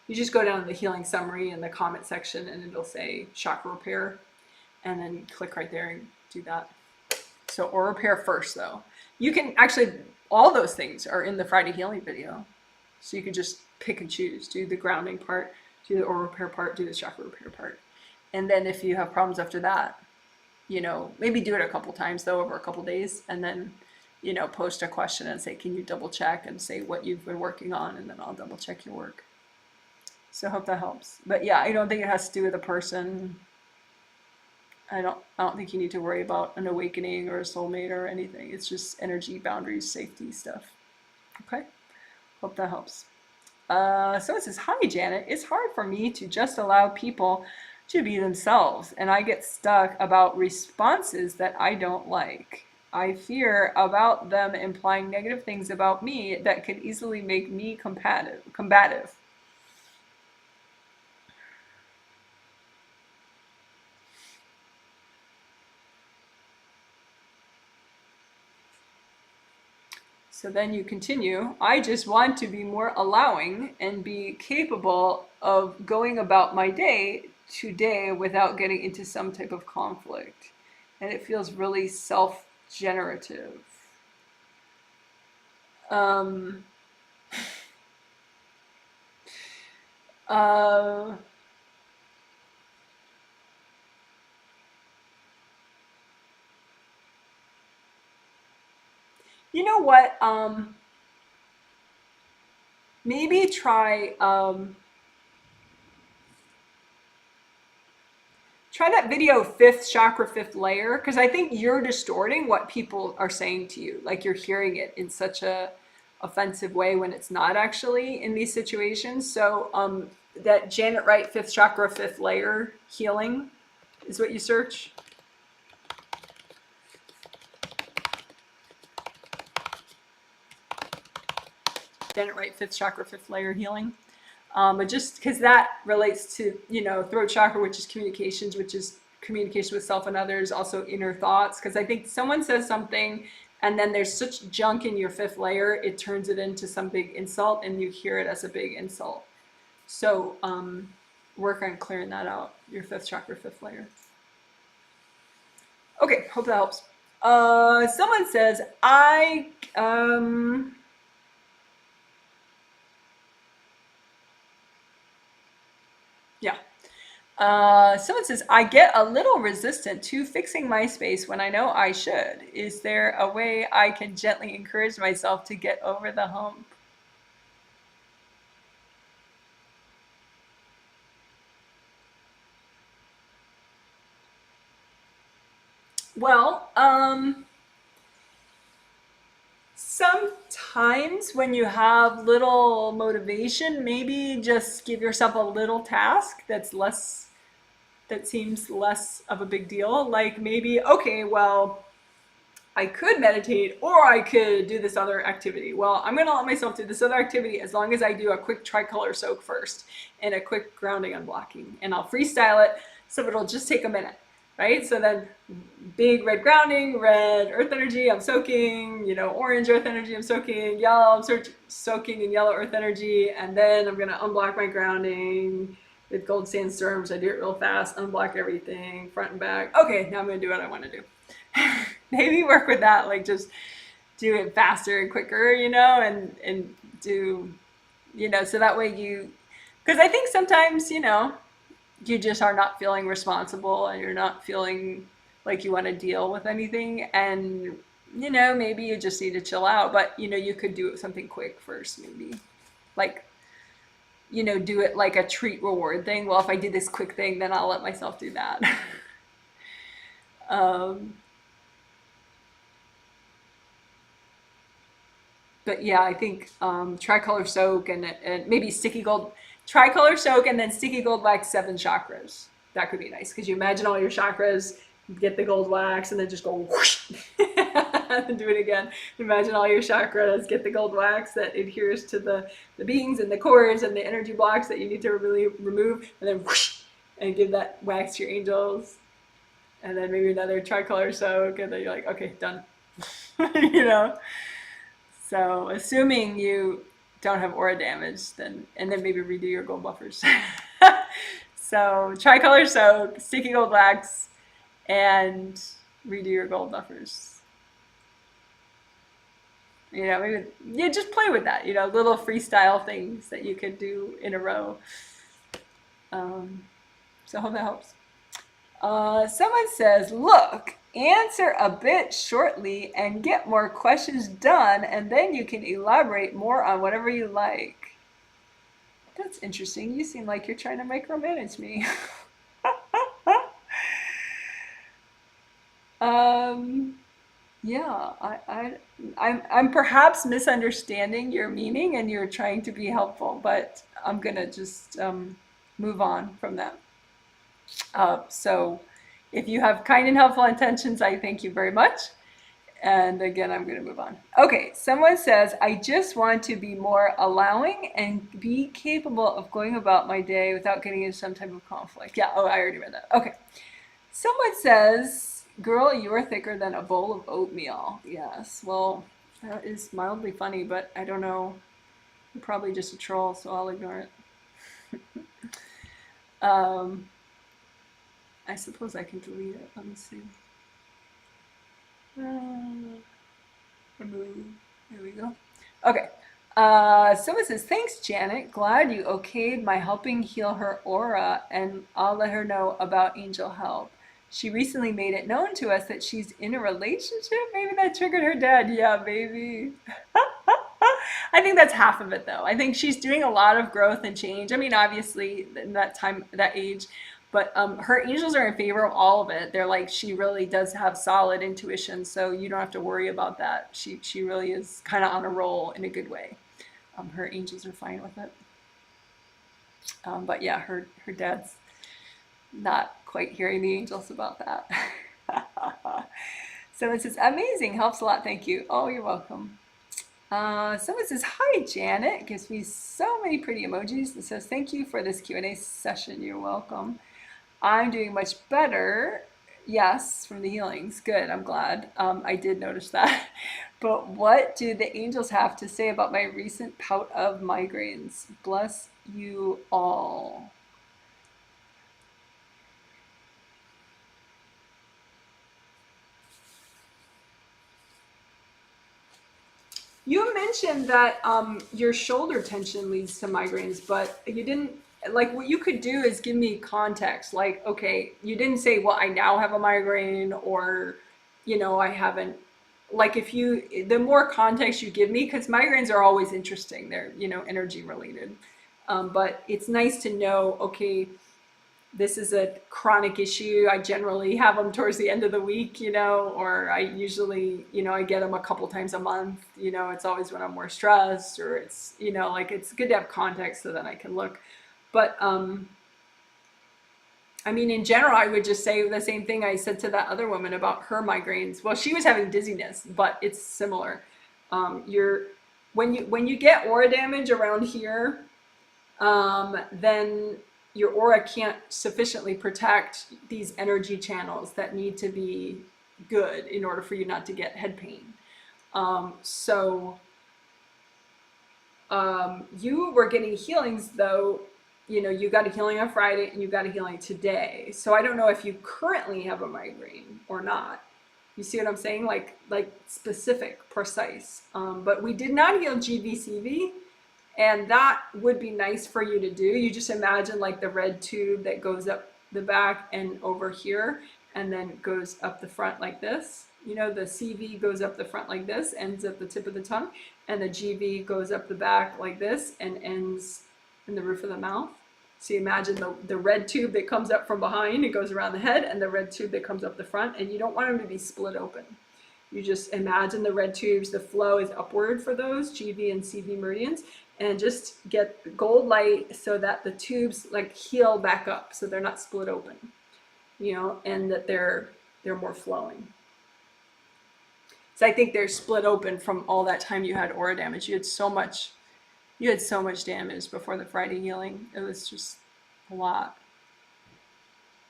you just go down to the healing summary in the comment section and it'll say chakra repair, and then click right there and do that. So aura repair first though. You can actually, all those things are in the Friday healing video. So you can just pick and choose, do the grounding part, do the aura repair part, do the chakra repair part. And then if you have problems after that, maybe do it a couple times though, over a couple days, and then, post a question and say, can you double check, and say what you've been working on, and then I'll double check your work. So I hope that helps. But yeah, I don't think it has to do with a person. I don't think you need to worry about an awakening or a soulmate or anything. It's just energy, boundaries, safety stuff. Okay? Hope that helps. So it says, hi, Janet. It's hard for me to just allow people to be themselves, and I get stuck about responses that I don't like. I fear about them implying negative things about me that could easily make me combative. So then you continue, I just want to be more allowing and be capable of going about my day today without getting into some type of conflict. And it feels really self-generative. You know what? Maybe try that video, fifth chakra, fifth layer, because I think you're distorting what people are saying to you. Like you're hearing it in such a offensive way when it's not actually in these situations. So that Janet Wright, fifth chakra, fifth layer healing is what you search. Didn't write fifth chakra, fifth layer healing. But just because that relates to, throat chakra, which is communications, which is communication with self and others, also inner thoughts. Because I think someone says something and then there's such junk in your fifth layer, it turns it into some big insult and you hear it as a big insult. So work on clearing that out, your fifth chakra, fifth layer. Okay, hope that helps. Someone says, someone says, I get a little resistant to fixing my space when I know I should. Is there a way I can gently encourage myself to get over the hump? Well, sometimes when you have little motivation, maybe just give yourself a little task that seems less of a big deal. Like maybe, okay, well, I could meditate or I could do this other activity. Well, I'm going to let myself do this other activity as long as I do a quick tricolor soak first and a quick grounding unblocking. And I'll freestyle it so it'll just take a minute, right? So then big red grounding, red earth energy, I'm soaking, orange earth energy, I'm soaking, yellow, I'm soaking in yellow earth energy. And then I'm going to unblock my grounding with gold sandstorms. I do it real fast, unblock everything, front and back. Okay, now I'm going to do what I want to do. Maybe work with that, like just do it faster and quicker, and do, so that way because I think sometimes, you just are not feeling responsible and you're not feeling like you want to deal with anything. And, maybe you just need to chill out, but, you could do something quick first, maybe like, do it like a treat reward thing. Well, if I do this quick thing, then I'll let myself do that. But yeah, I think tricolor soak and maybe sticky gold, tricolor soak and then sticky gold wax 7 chakras. That could be nice because you imagine all your chakras, get the gold wax and then just go whoosh and do it again. Imagine all your chakras, get the gold wax that adheres to the beings and the cores and the energy blocks that you need to really remove, and then whoosh and give that wax to your angels. And then maybe another tricolor soak and then you're like, okay, done. So assuming you don't have aura damage, and then maybe redo your gold buffers. So tricolor soak, sticky gold wax, and redo your gold buffers. Maybe just play with that. Little freestyle things that you could do in a row. So I hope that helps. Someone says, look, answer a bit shortly and get more questions done, and then you can elaborate more on whatever you like. That's interesting. You seem like you're trying to micromanage me. Yeah, I'm perhaps misunderstanding your meaning and you're trying to be helpful, but I'm gonna just move on from that. So if you have kind and helpful intentions, I thank you very much. And again, I'm going to move on. Okay, someone says, I just want to be more allowing and be capable of going about my day without getting into some type of conflict. Yeah, I already read that. Okay. Someone says, girl, you're thicker than a bowl of oatmeal. Yes, well, that is mildly funny, but I don't know. You're probably just a troll, so I'll ignore it. I suppose I can delete it. Let me see. Remove. There we go. Okay. Someone says, thanks, Janet. Glad you okayed my helping heal her aura, and I'll let her know about angel help. She recently made it known to us that she's in a relationship. Maybe that triggered her dad. Yeah, baby. I think that's half of it, though. I think she's doing a lot of growth and change. I mean, obviously, in that time, that age, but her angels are in favor of all of it. They're like, she really does have solid intuition, so you don't have to worry about that. She really is kind of on a roll in a good way. Her angels are fine with it. But yeah, her dad's not quite hearing the angels about that. So it says, amazing, helps a lot, thank you. Oh, you're welcome. Someone says, "Hi, Janet." Gives me so many pretty emojis and says, "Thank you for this Q&A session." You're welcome. I'm doing much better. Yes, from the healings. Good. I'm glad. I did notice that. But what do the angels have to say about my recent bout of migraines? Bless you all. You mentioned that your shoulder tension leads to migraines, but you didn't, like, what you could do is give me context. Like, okay, you didn't say, well, I now have a migraine, or, I haven't. Like, if you, the more context you give me, because migraines are always interesting, they're, energy related. But it's nice to know, okay, this is a chronic issue. I generally have them towards the end of the week, or I usually, I get them a couple times a month. It's always when I'm more stressed, or it's, like, it's good to have context so that I can look. But I mean, in general, I would just say the same thing I said to that other woman about her migraines. Well, she was having dizziness, but it's similar. You're when you get aura damage around here, then your aura can't sufficiently protect these energy channels that need to be good in order for you not to get head pain. So you were getting healings though. You got a healing on Friday and you got a healing today. So I don't know if you currently have a migraine or not. You see what I'm saying? Like specific, precise. But we did not heal GVCV, and that would be nice for you to do. You just imagine like the red tube that goes up the back and over here, and then goes up the front like this. The CV goes up the front like this, ends at the tip of the tongue, and the GV goes up the back like this and ends in the roof of the mouth. So you imagine the red tube that comes up from behind, it goes around the head, and the red tube that comes up the front, and you don't want them to be split open. You just imagine the red tubes, the flow is upward for those GV and CV meridians, and just get gold light so that the tubes like heal back up so they're not split open, and that they're more flowing. So I think they're split open from all that time you had aura damage. You had so much damage before the Friday healing. It was just a lot.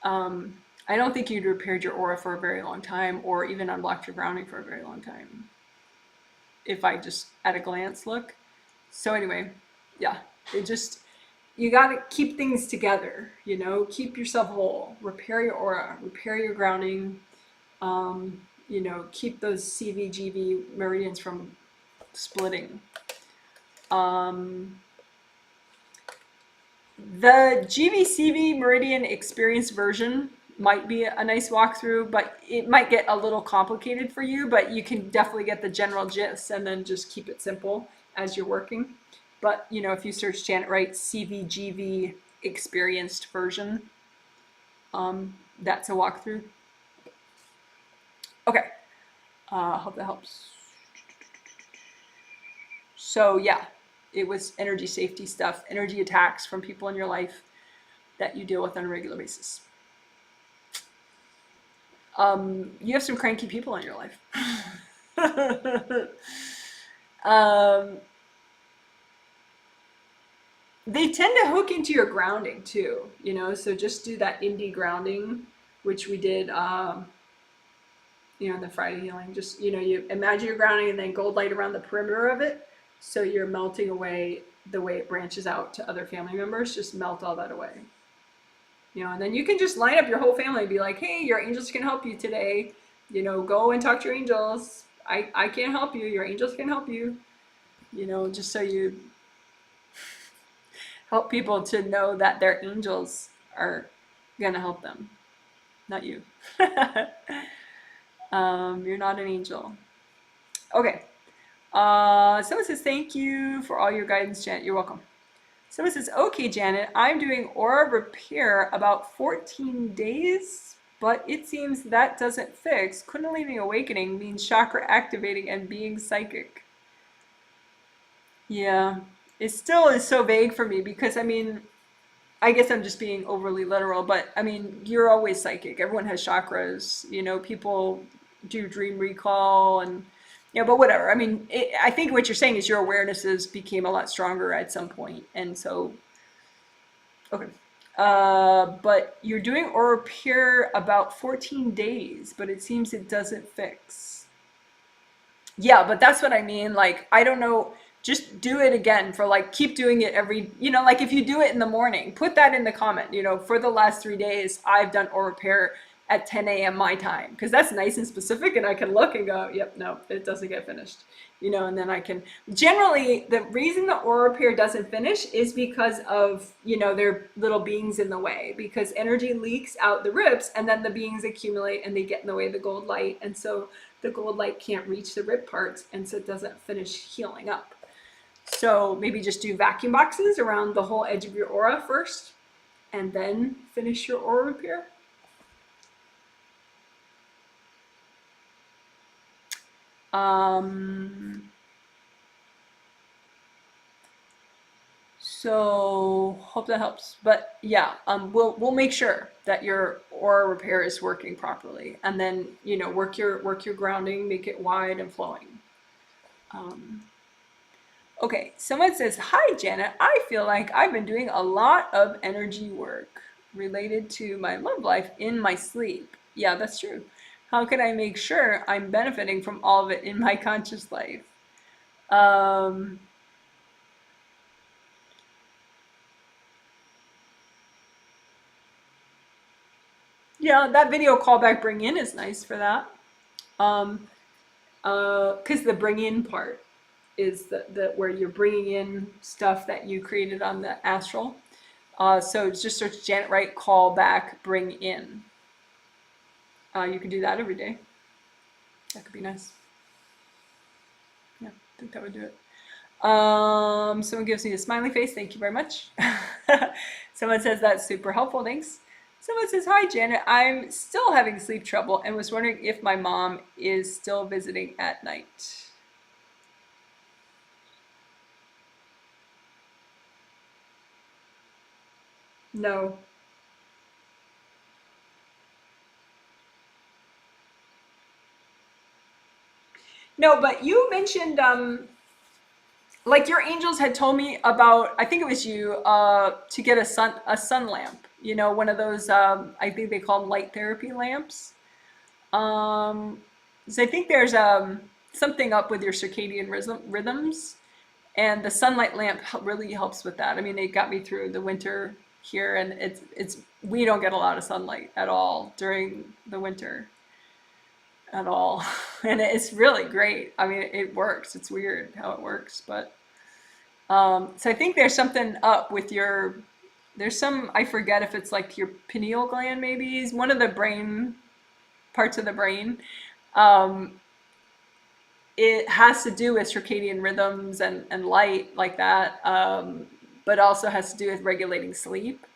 I don't think you'd repaired your aura for a very long time, or even unblocked your grounding for a very long time, if I just at a glance look. So anyway, yeah, you got to keep things together, keep yourself whole, repair your aura, repair your grounding, keep those CVGV meridians from splitting. The GVCV meridian experience version might be a nice walkthrough, but it might get a little complicated for you, but you can definitely get the general gist and then just keep it simple as you're working. But, if you search Janet Wright CVGV experienced version, that's a walkthrough. Okay. Hope that helps. So yeah, it was energy safety stuff, energy attacks from people in your life that you deal with on a regular basis. You have some cranky people in your life. They tend to hook into your grounding too, so just do that indie grounding, which we did, in the Friday healing. Just, you imagine you're grounding and then gold light around the perimeter of it. So you're melting away the way it branches out to other family members. Just melt all that away. And then you can just line up your whole family and be like, hey, your angels can help you today. Go and talk to your angels. I can't help you. Your angels can help you. Just so you help people to know that their angels are going to help them, not you. You're not an angel. Okay. Someone says, thank you for all your guidance, Janet. You're welcome. Someone says, okay, Janet, I'm doing aura repair about 14 days, but it seems that doesn't fix. Kundalini awakening means chakra activating and being psychic. Yeah, it still is so vague for me because, I guess I'm just being overly literal, but you're always psychic. Everyone has chakras. People do dream recall and Yeah, but whatever. I mean, I think what you're saying is your awarenesses became a lot stronger at some point, and so okay. But you're doing Aura Pure about 14 days, but it seems it doesn't fix. Yeah, but that's what I mean. Like, I don't know. Just do it again for like, keep doing it every, like if you do it in the morning, put that in the comment. For the last 3 days, I've done Aura Repair at 10 a.m. my time, because that's nice and specific, and I can look and go, yep, no, it doesn't get finished. And then I can, generally, the reason the Aura Repair doesn't finish is because of, their little beings in the way, because energy leaks out the ribs, and then the beings accumulate and they get in the way of the gold light. And so the gold light can't reach the rib parts, and so it doesn't finish healing up. So maybe just do vacuum boxes around the whole edge of your aura first, and then finish your aura repair. So hope that helps. But yeah, we'll make sure that your aura repair is working properly, and then work your grounding, make it wide and flowing. Okay, someone says, "Hi Janet, I feel like I've been doing a lot of energy work related to my love life in my sleep." Yeah, that's true. How can I make sure I'm benefiting from all of it in my conscious life? Um, yeah, that video callback bring in is nice for that. Because the bring in part is the where you're bringing in stuff that you created on the astral. So just search Janet Wright callback bring in. You can do that every day. That could be nice. Yeah, I think that would do it. Someone gives me a smiley face. Thank you very much. Someone says that's super helpful. Thanks. Someone says, "Hi, Janet. I'm still having sleep trouble and was wondering if my mom is still visiting at night." No. No, but you mentioned like your angels had told me about, I think it was you, to get a sun lamp. One of those, I think they call them light therapy lamps. So I think there's something up with your circadian rhythms, and the sunlight lamp really helps with that. I mean, they got me through the winter here, and it's we don't get a lot of sunlight at all during the winter at all, and it's really great. I mean, it works. It's weird how it works, but so I think there's something up with your. There's some, I forget if it's like your pineal gland, maybe is one of the brain parts of the brain. Um, it has to do with circadian rhythms and light like that, but also has to do with regulating sleep.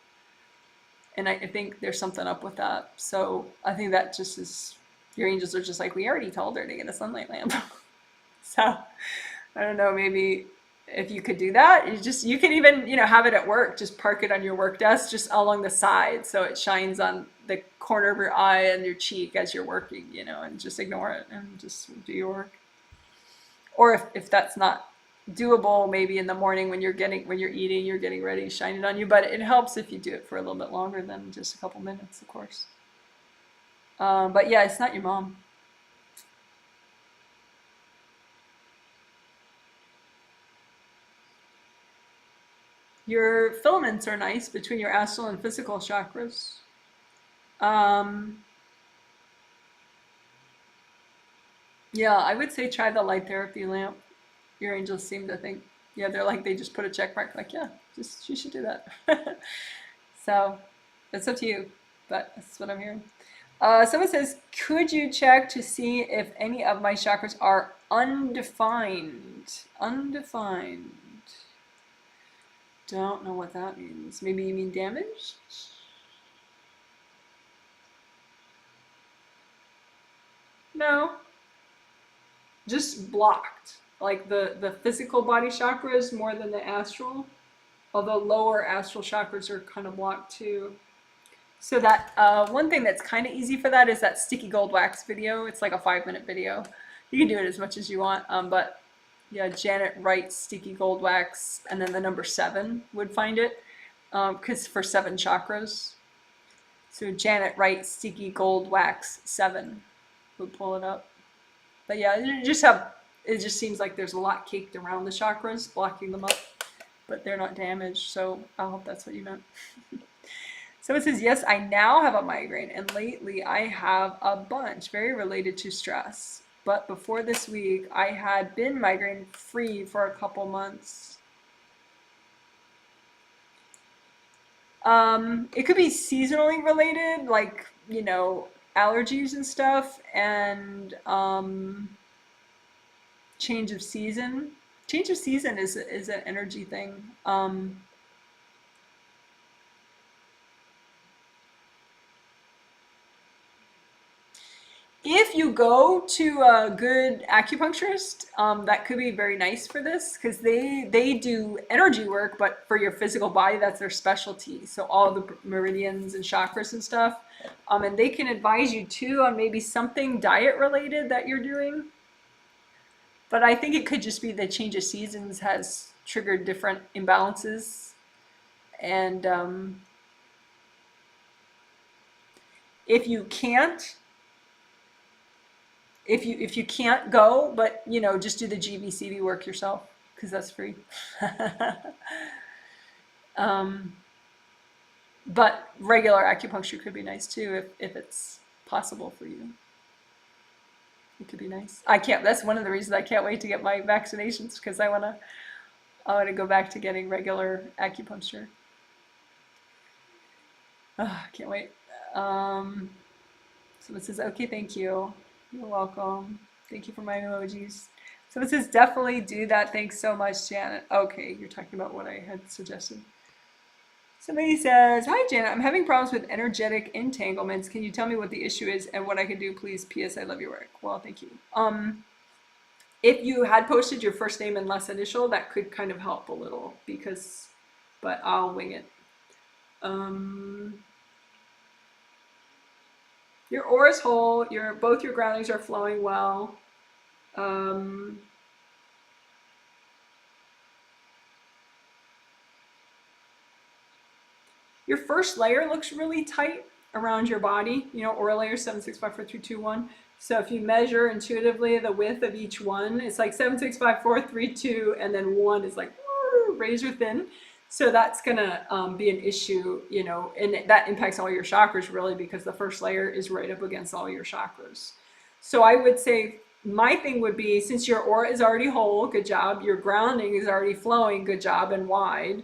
And I think there's something up with that. So I think that just is, your angels are just like, we already told her to get a sunlight lamp. So I don't know, maybe if you could do that, you can even, have it at work, just park it on your work desk, just along the side. So it shines on the corner of your eye and your cheek as you're working, and just ignore it and just do your work. Or if that's not doable, maybe in the morning when you're eating, you're getting ready, shine it on you. But it helps if you do it for a little bit longer than just a couple minutes, of course. But yeah, it's not your mom. Your filaments are nice between your astral and physical chakras. Um, yeah, I would say try the light therapy lamp. Your angels seem to think, yeah, they're like, they just put a check mark, like, yeah, you should do that. So it's up to you, but that's what I'm hearing. Someone says, could you check to see if any of my chakras are undefined? Undefined. Don't know what that means. Maybe you mean damaged? No. Just blocked. Like the physical body chakras more than the astral. Although lower astral chakras are kind of blocked too. So that one thing that's kind of easy for that is that sticky gold wax video. It's like a 5-minute video. You can do it as much as you want. But yeah, Janet Wright Sticky Gold Wax, and then the number 7 would find it, because for 7 chakras. So Janet Wright Sticky Gold Wax 7 would pull it up. But yeah, it just seems like there's a lot caked around the chakras, blocking them up, but they're not damaged. So I hope that's what you meant. So it says, yes, I now have a migraine, and lately I have a bunch, very related to stress. But before this week, I had been migraine free for a couple months. It could be seasonally related, like, allergies and stuff, and change of season. Change of season is an energy thing. If you go to a good acupuncturist, that could be very nice for this, because they do energy work, but for your physical body, that's their specialty. So all the meridians and chakras and stuff, and they can advise you too on maybe something diet related that you're doing. But I think it could just be the change of seasons has triggered different imbalances, and if you can't if you can't go, but just do the GVCV work yourself, because that's free. But regular acupuncture could be nice too, if it's possible for you. It could be nice. I can't. That's one of the reasons I can't wait to get my vaccinations, because I wanna go back to getting regular acupuncture. Oh, I can't wait. So it says, okay, thank you. You're welcome. Thank you for my emojis. So it says, definitely do that. Thanks so much, Janet. Okay, you're talking about what I had suggested. Somebody says, hi, Janet. I'm having problems with energetic entanglements. Can you tell me what the issue is and what I can do, please? P.S. I love your work. Well, thank you. If you had posted your first name and last initial, that could kind of help a little, but I'll wing it. Your aura's whole. Both your groundings are flowing well. Your first layer looks really tight around your body. Aura layer 7654321. So if you measure intuitively the width of each one, it's like 7654322, and then 1 is like razor thin. So that's gonna be an issue, and that impacts all your chakras really, because the first layer is right up against all your chakras. So I would say my thing would be, since your aura is already whole, good job. Your grounding is already flowing, good job, and wide.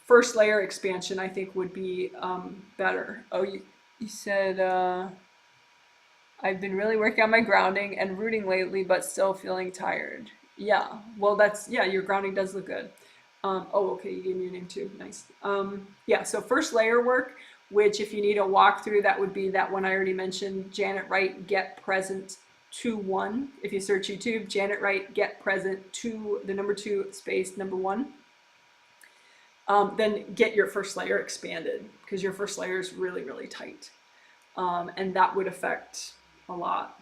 First layer expansion, I think, would be better. Oh, you said, I've been really working on my grounding and rooting lately, but still feeling tired. Yeah, well, your grounding does look good. Oh, okay, you gave me your name too. Nice. Yeah, so first layer work, which if you need a walkthrough, that would be that one I already mentioned, Janet Wright Get Present 2-1. If you search YouTube, Janet Wright Get Present 2, the number 2 space number 1. Then get your first layer expanded, because your first layer is really, really tight. And that would affect a lot.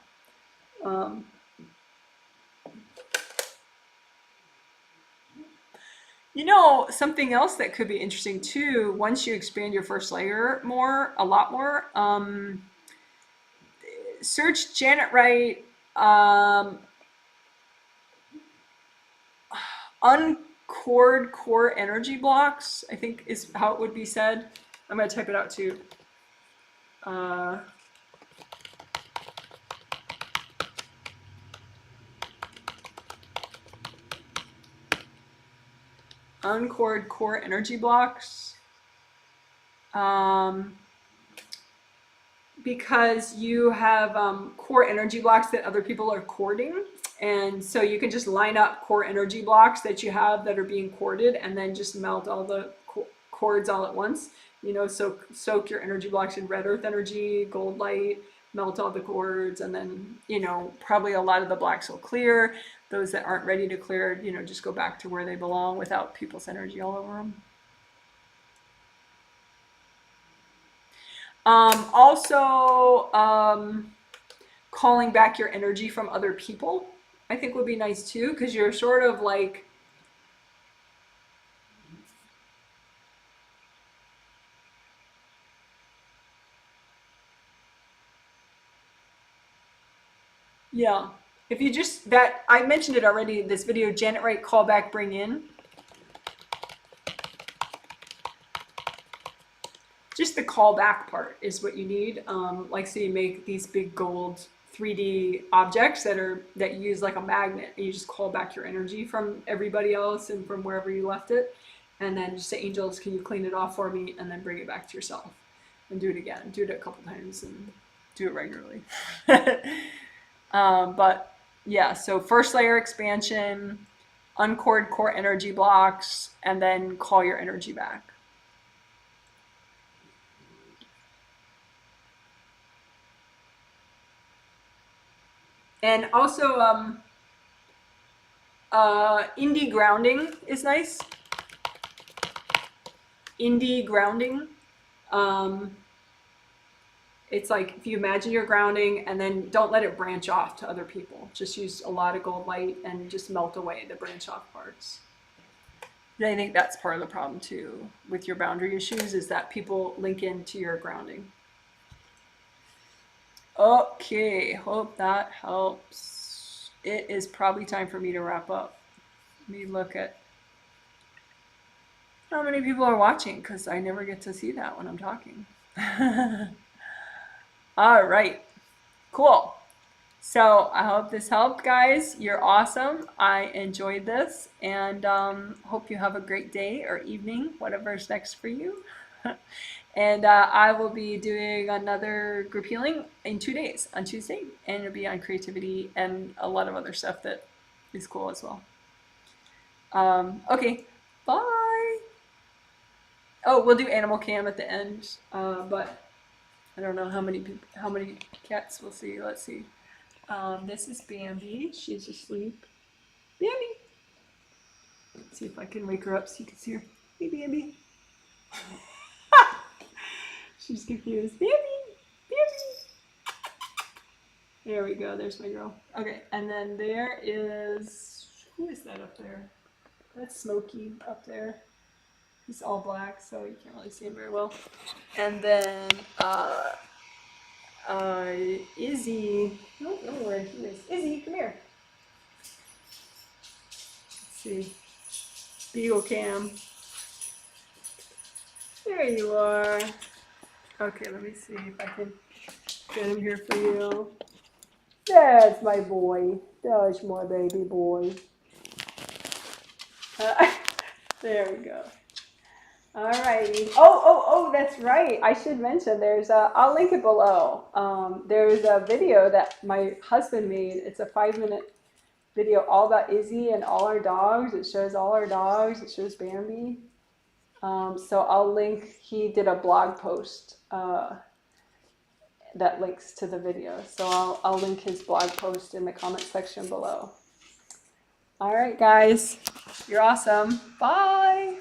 Something else that could be interesting too, once you expand your first layer a lot more, search Janet Wright uncored core energy blocks, I think is how it would be said. I'm going to type it out too. Uncored core energy blocks. Because you have core energy blocks that other people are cording. And so you can just line up core energy blocks that you have that are being corded, and then just melt all the cords all at once. Soak your energy blocks in red earth energy, gold light, melt all the cords, and then, probably a lot of the blacks will clear. Those that aren't ready to clear, just go back to where they belong without people's energy all over them. Also, calling back your energy from other people, I think would be nice too, because you're sort of like, yeah. If you just, that, I mentioned it already in this video, Janet Wright, call back, bring in. Just the callback part is what you need. Like, so you make these big gold 3D objects that use like a magnet, and you just call back your energy from everybody else and from wherever you left it, and then just say, angels, can you clean it off for me, and then bring it back to yourself, and do it again. Do it a couple times and do it regularly. But yeah, so first layer expansion, uncord core energy blocks, and then call your energy back. And also, indie grounding is nice. Indie grounding. It's like if you imagine you're grounding, and then don't let it branch off to other people. Just use a lot of gold light and just melt away the branch off parts. And I think that's part of the problem too with your boundary issues, is that people link into your grounding. Okay, hope that helps. It is probably time for me to wrap up. Let me look at how many people are watching, because I never get to see that when I'm talking. All right, cool. So I hope this helped, guys. You're awesome. I enjoyed this, and hope you have a great day or evening, whatever's next for you. And I will be doing another group healing in 2 days on Tuesday, and it'll be on creativity and a lot of other stuff that is cool as well. Okay, bye. Oh, we'll do animal cam at the end, but I don't know how many cats we'll see. Let's see. This is Bambi. She's asleep. Bambi. Let's see if I can wake her up so you can see her. Hey, Bambi. She's confused. Bambi! Bambi! There we go. There's my girl. Okay, and then there is... Who is that up there? That's Smokey up there. He's all black, so you can't really see him very well. And then Izzy... I don't know where he is. Izzy, come here. Let's see. Beagle cam. There you are. Okay, let me see if I can get him here for you. That's my boy. That's my baby boy. There we go. Alrighty. Oh, that's right. I should mention I'll link it below. There's a video that my husband made. It's a 5-minute video all about Izzy and all our dogs. It shows all our dogs. It shows Bambi. So I'll link, he did a blog post that links to the video. So I'll link his blog post in the comment section below. All right, guys, you're awesome. Bye.